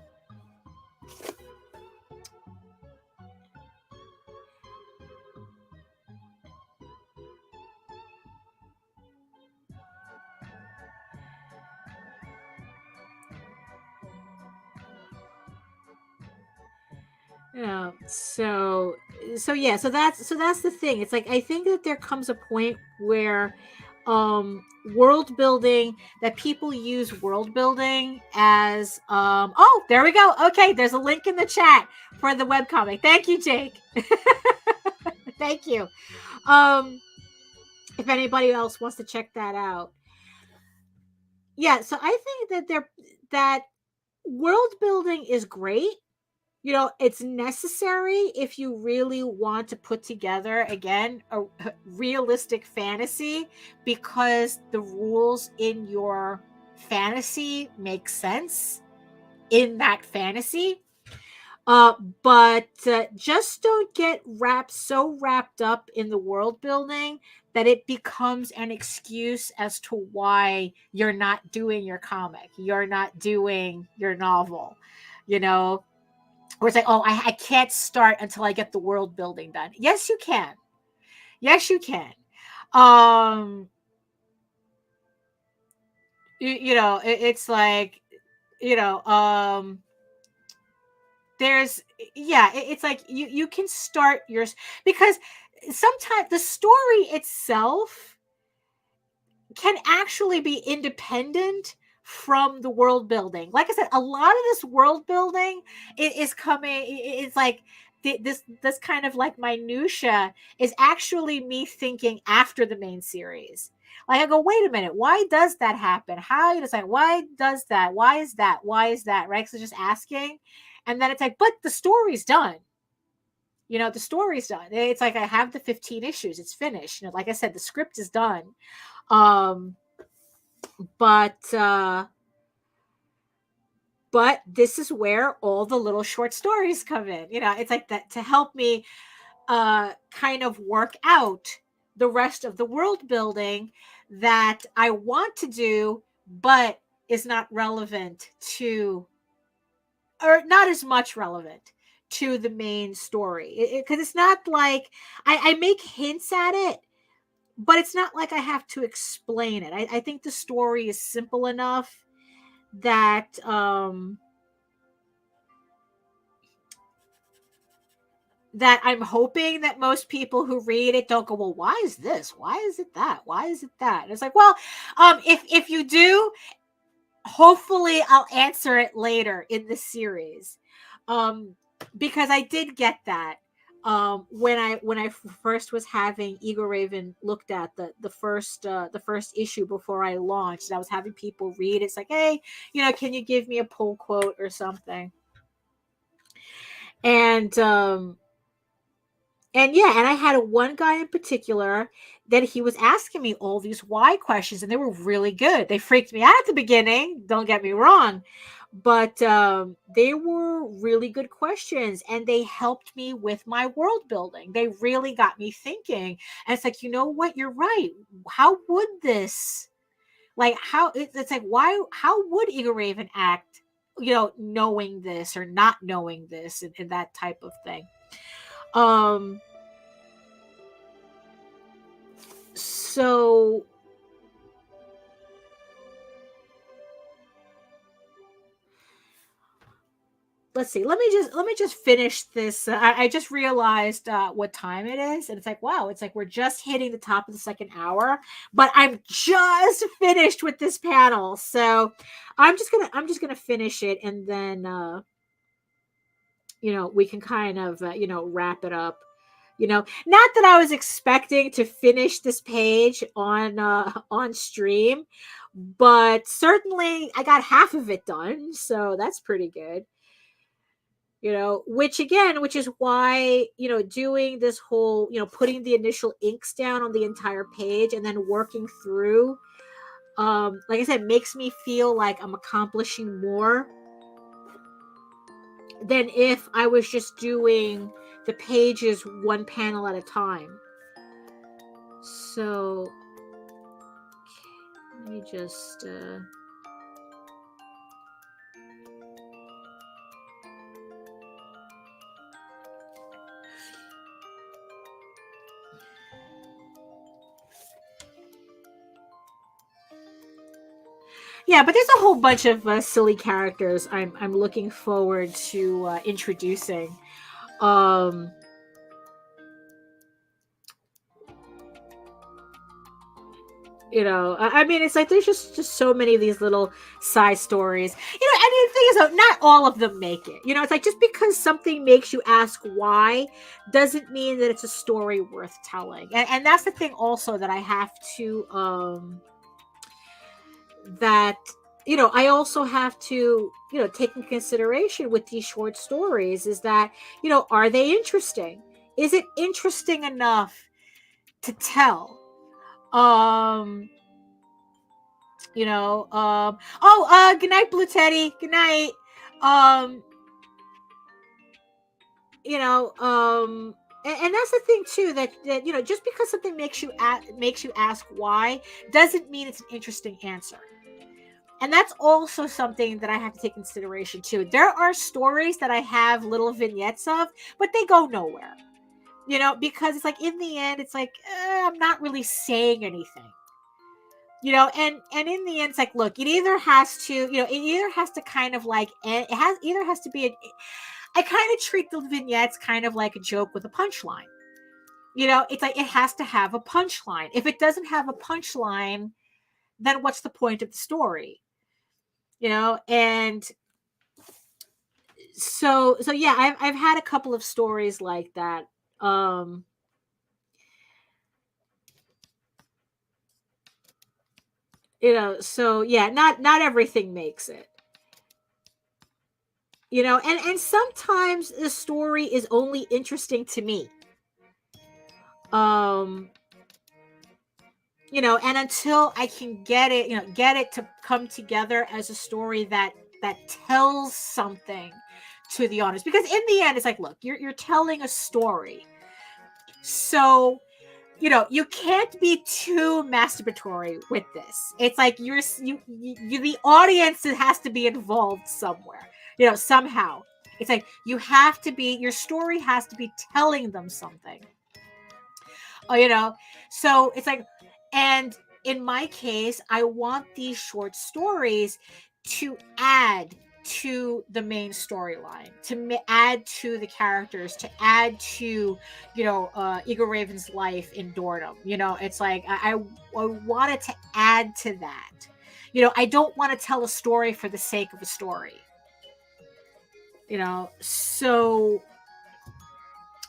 Yeah. So yeah, so that's the thing. It's like I think that there comes a point where world building, that people use world building as oh, there we go. Okay, there's a link in the chat for the webcomic. Thank you, Jake. Thank you. Um if anybody else wants to check that out. Yeah, so I think that world building is great. It's necessary if you really want to put together, again, a realistic fantasy, because the rules in your fantasy make sense in that fantasy. But just don't get so wrapped up in the world building that it becomes an excuse as to why you're not doing your comic, you're not doing your novel, where it's like, oh, I can't start until I get the world building done. Yes, you can. Yes, you can. It's like, there's, yeah, it's like you can start yours, because sometimes the story itself can actually be independent from the world building. Like I said, a lot of this world building is coming. It's like this kind of like minutia is actually me thinking after the main series. Like I go, wait a minute, why does that happen? How you decide? Why does that? Why is that? Why is that? Right? So just asking, and then it's like, but the story's done. The story's done. It's like I have the 15 issues. It's finished. Like I said, the script is done. But this is where all the little short stories come in. It's like that to help me kind of work out the rest of the world building that I want to do, but is not relevant to, or not as much relevant to the main story. Because it's not like I make hints at it, but it's not like I have to explain it. I think the story is simple enough that that I'm hoping that most people who read it don't go, well, why is this? Why is it that? Why is it that? And it's like, well, if you do, hopefully I'll answer it later in the series. Because I did get that. When I first was having Egoraven looked at the first issue before I launched, and I was having people read. It's like, hey, can you give me a pull quote or something? And yeah, and I had one guy in particular that he was asking me all these why questions, and they were really good. They freaked me out at the beginning, don't get me wrong, but they were really good questions, and they helped me with my world building. They really got me thinking. And it's like, you know what? You're right. How would this, like, it's like, how would Egoraven act, knowing this or not knowing this, and that type of thing. So let's see. Let me just finish this. I just realized what time it is, and it's like, wow, it's like we're just hitting the top of the second hour, but I'm just finished with this panel. So I'm just gonna finish it, and then we can kind of wrap it up. Not that I was expecting to finish this page on stream, but certainly I got half of it done, so that's pretty good. Which is why, doing this whole, putting the initial inks down on the entire page and then working through, like I said, makes me feel like I'm accomplishing more than if I was just doing the pages one panel at a time. So let me me just yeah, but there's a whole bunch of silly characters I'm looking forward to introducing. Um, I mean, it's like there's just so many of these little side stories. And the thing is, though, not all of them make it. It's like just because something makes you ask why doesn't mean that it's a story worth telling. And that's the thing also that I have to that I also have to take in consideration with these short stories is that are they interesting? Is it interesting enough to tell? Good night, Blue Teddy. Good night. um and that's the thing too, that just because something makes you ask why doesn't mean it's an interesting answer. And that's also something that I have to take consideration too. There are stories that I have little vignettes of, but they go nowhere. Because it's like in the end, it's like I'm not really saying anything. And in the end, it's like, look, it either has to kind of like, either has to be I kind of treat the vignettes kind of like a joke with a punchline. It's like it has to have a punchline. If it doesn't have a punchline, then what's the point of the story? And so yeah, I've had a couple of stories like that. So yeah, not everything makes it. And sometimes the story is only interesting to me. And until I can get it to come together as a story that tells something to the audience. Because in the end, it's like, look, you're telling a story. So, you can't be too masturbatory with this. It's like the audience has to be involved somewhere, somehow. It's like your story has to be telling them something. So it's like, and in my case, I want these short stories to add to the main storyline, to add to the characters, to add to Egoraven's life in Dornum. It's like I wanted to add to that. I don't want to tell a story for the sake of a story. So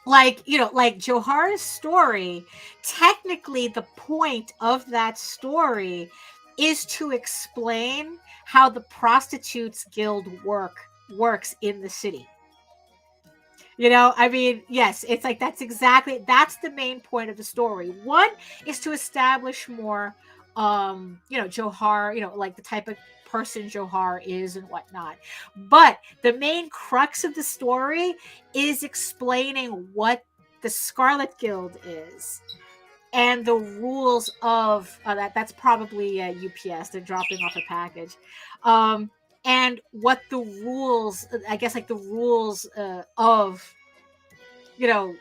like Johara's story, technically the point of that story is to explain how the prostitutes guild works in the city. I mean, yes, it's like that's the main point of the story. One is to establish more Johar, like the type of person Johar is and whatnot. But the main crux of the story is explaining what the Scarlet Guild is and the rules of that's probably UPS. They're dropping off a package. And what the rules, I guess, like the rules of the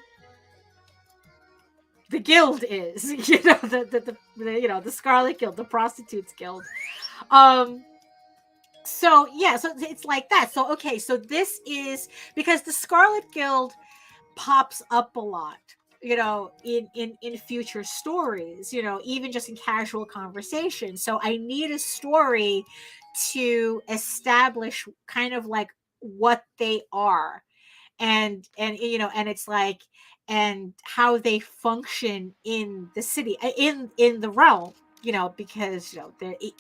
guild is, the Scarlet Guild, the Prostitutes Guild. So yeah, so it's like that. So okay, so this is because the Scarlet Guild pops up a lot, in future stories, even just in casual conversation. So I need a story to establish kind of like what they are, and it's like, and how they function in the city, in the realm, because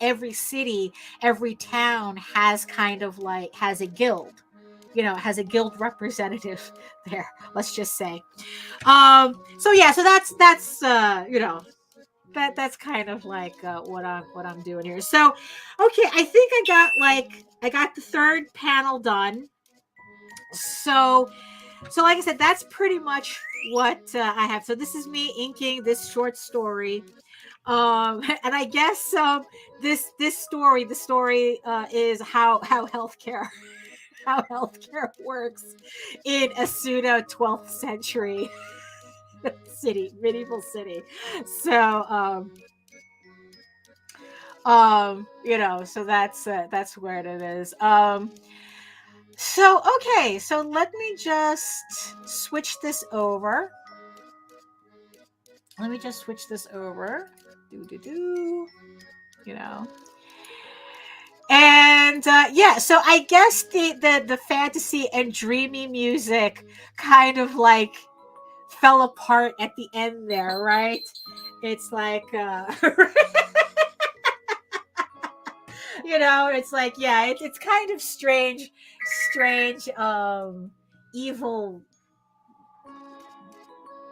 every city, every town has kind of like has a guild, has a guild representative there, let's just say. So yeah, so that's that's kind of like what I'm doing here. So okay, I think I got the third panel done. So like I said, that's pretty much what I have. So this is me inking this short story. And I guess this story, the story is how healthcare how healthcare works in a pseudo 12th century medieval city. So so that's where it is. So okay, so let me just switch this over. Let me just switch this over. You know. And yeah, so I guess the fantasy and dreamy music kind of like fell apart at the end there, right? It's like it's like, yeah, it's kind of strange evil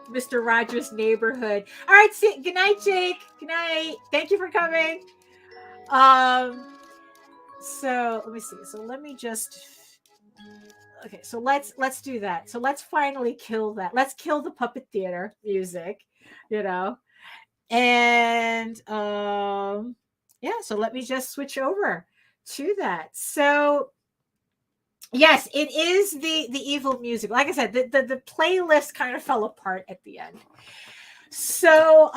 Mr. Rogers' Neighborhood. All right, see, good night, Jake. Good night. Thank you for coming. So let me see. So let me just. Okay, so let's do that. So let's finally kill that. Let's kill the puppet theater music, and yeah. So let me just switch over to that. So yes, it is the evil music. Like I said, the playlist kind of fell apart at the end. So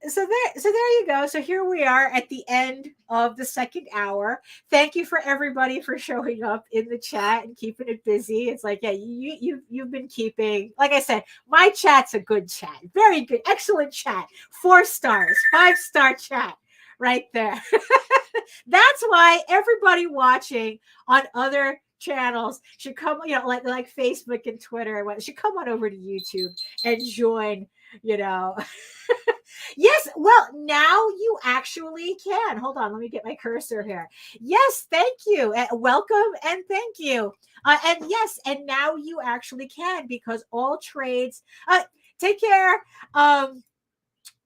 so there you go. So here we are at the end of the second hour. Thank you for everybody for showing up in the chat and keeping it busy. It's like, yeah, you've been keeping, like I said, my chat's a good chat. Very good, excellent chat. 4 stars, 5-star chat right there. That's why everybody watching on other channels should come, like Facebook and Twitter and what should come on over to YouTube and join. Yes, well, now you actually can. Hold on, let me get my cursor here. Yes, thank you. Welcome and thank you. And yes, and now you actually can, because all trades, take care.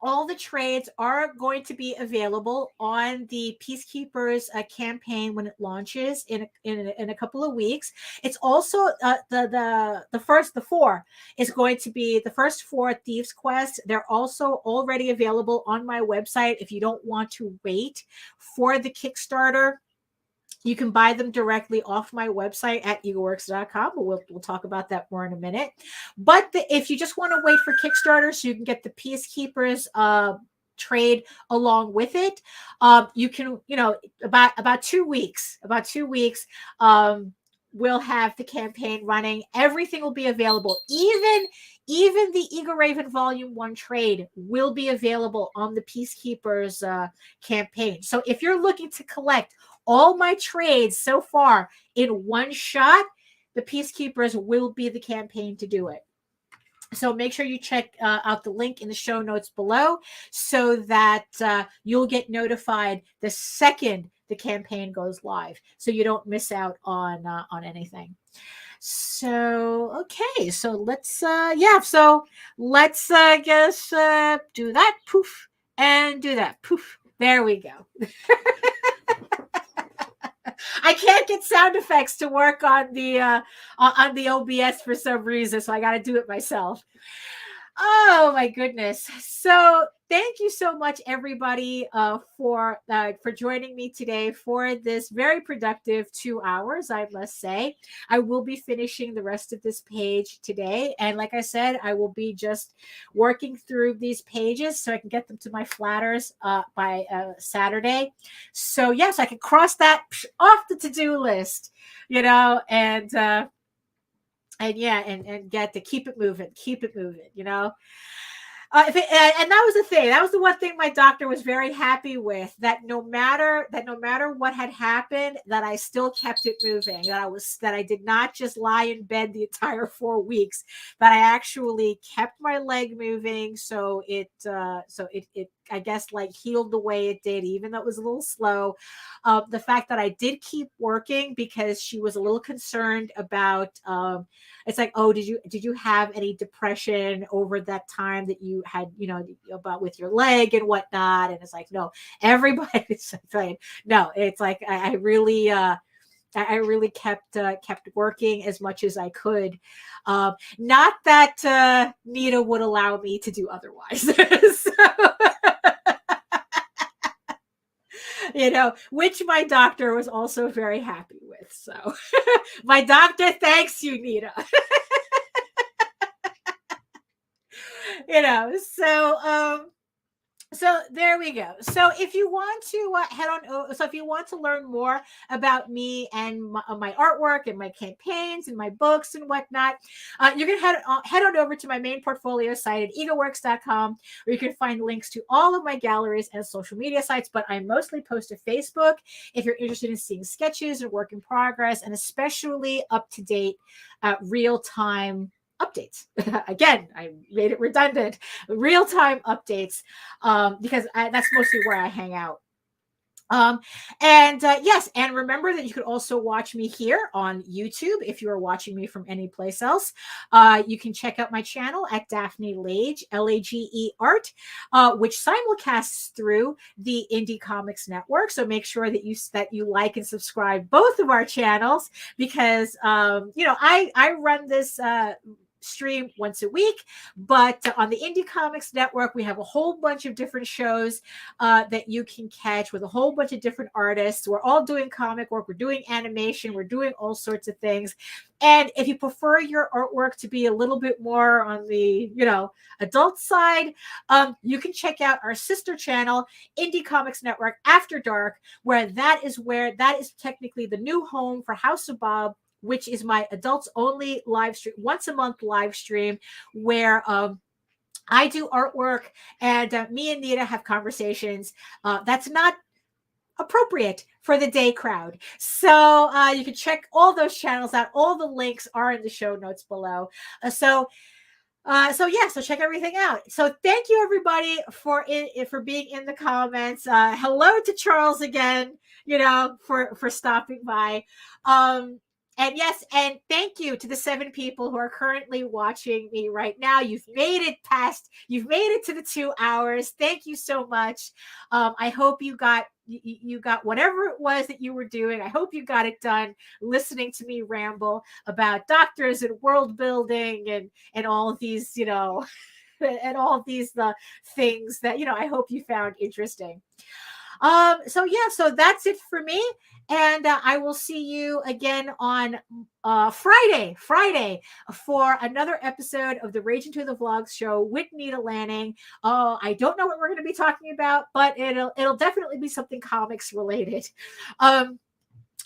All the trades are going to be available on the Peacekeepers campaign when it launches in a couple of weeks. It's also the first 4 is going to be the first 4 Thieves Quest. They're also already available on my website if you don't want to wait for the Kickstarter. You can buy them directly off my website at egoworks.com, but we'll talk about that more in a minute. But if you just want to wait for Kickstarter so you can get the Peacekeepers trade along with it, you can, about 2 weeks, we'll have the campaign running. Everything will be available. Even the Egoraven Volume 1 trade will be available on the Peacekeepers campaign. So if you're looking to collect all my trades so far in one shot, the Peacekeepers will be the campaign to do it. So make sure you check out the link in the show notes below so that you'll get notified the second the campaign goes live, so you don't miss out on anything. So okay, so let's let's guess do that poof and do that poof. There we go. I can't get sound effects to work on the OBS for some reason, so I got to do it myself. Oh my goodness! So thank you so much, everybody, for joining me today for this very productive 2 hours. I must say, I will be finishing the rest of this page today, and like I said, I will be just working through these pages so I can get them to my flatters by Saturday. So yes, I can cross that off the to-do list, and get to keep it moving, and that was the thing. That was the one thing my doctor was very happy with, that no matter what had happened, that I still kept it moving, that I did not just lie in bed the entire 4 weeks, that I actually kept my leg moving. So it I guess like healed the way it did, even though it was a little slow. The fact that I did keep working, because she was a little concerned about, it's like, oh, did you have any depression over that time that you had, about with your leg and whatnot? And it's like, no, everybody's saying, no, it's like, I really kept working as much as I could. Not that Nita would allow me to do otherwise. which my doctor was also very happy with. So my doctor thanks you, Nita. So there we go. So if you want to if you want to learn more about me and my artwork and my campaigns and my books and whatnot, you can head on over to my main portfolio site at egoworks.com, where you can find links to all of my galleries and social media sites. But I mostly post to Facebook if you're interested in seeing sketches and work in progress, and especially up to date, real time updates. Again, I made it redundant. Real-time updates, because that's mostly where I hang out. Yes, and remember that you could also watch me here on YouTube if you are watching me from any place else. You can check out my channel at Daphne Lage, Lage Art, which simulcasts through the Indie Comics Network. So make sure that you like and subscribe both of our channels, because I run this stream once a week, but on the Indie Comics Network we have a whole bunch of different shows that you can catch with a whole bunch of different artists. We're all doing comic work, we're doing animation, we're doing all sorts of things. And if you prefer your artwork to be a little bit more on the adult side, you can check out our sister channel, Indie Comics Network After Dark, where that is technically the new home for House of Bob, which is my adults only live stream, once a month live stream, where I do artwork and me and Nita have conversations that's not appropriate for the day crowd. So you can check all those channels out. All the links are in the show notes below. So check everything out. So thank you everybody for being in the comments. Hello to Charles again, for stopping by. And yes, and thank you to the 7 people who are currently watching me right now. You've made it to the 2 hours. Thank you so much. I hope you got whatever it was that you were doing. I hope you got it done listening to me ramble about doctors and world building and all of these, and all of these things that, I hope you found interesting. So that's it for me. And I will see you again on Friday for another episode of the Rage Into the Vlogs show with Nita Lanning. I don't know what we're going to be talking about, but it'll definitely be something comics related.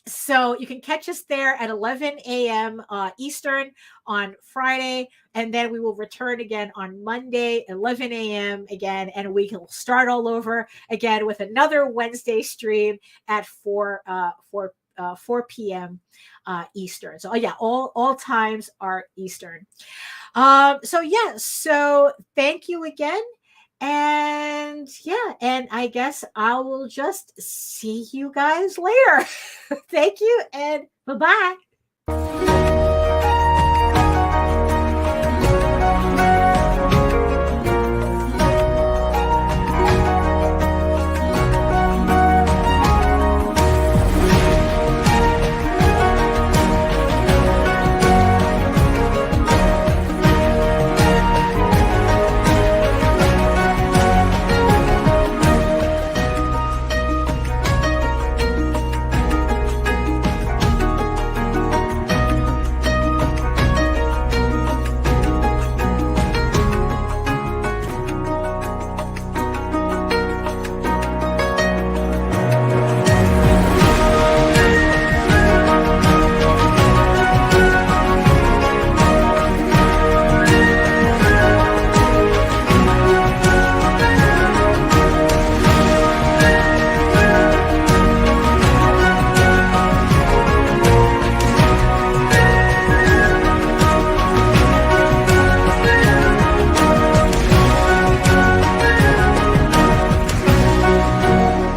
So you can catch us there at 11 a.m. Eastern on Friday, and then we will return again on Monday, 11 a.m. again, and we can start all over again with another Wednesday stream at 4 p.m. Eastern. So yeah, all times are Eastern. So thank you again. And I guess I will just see you guys later. Thank you and bye-bye.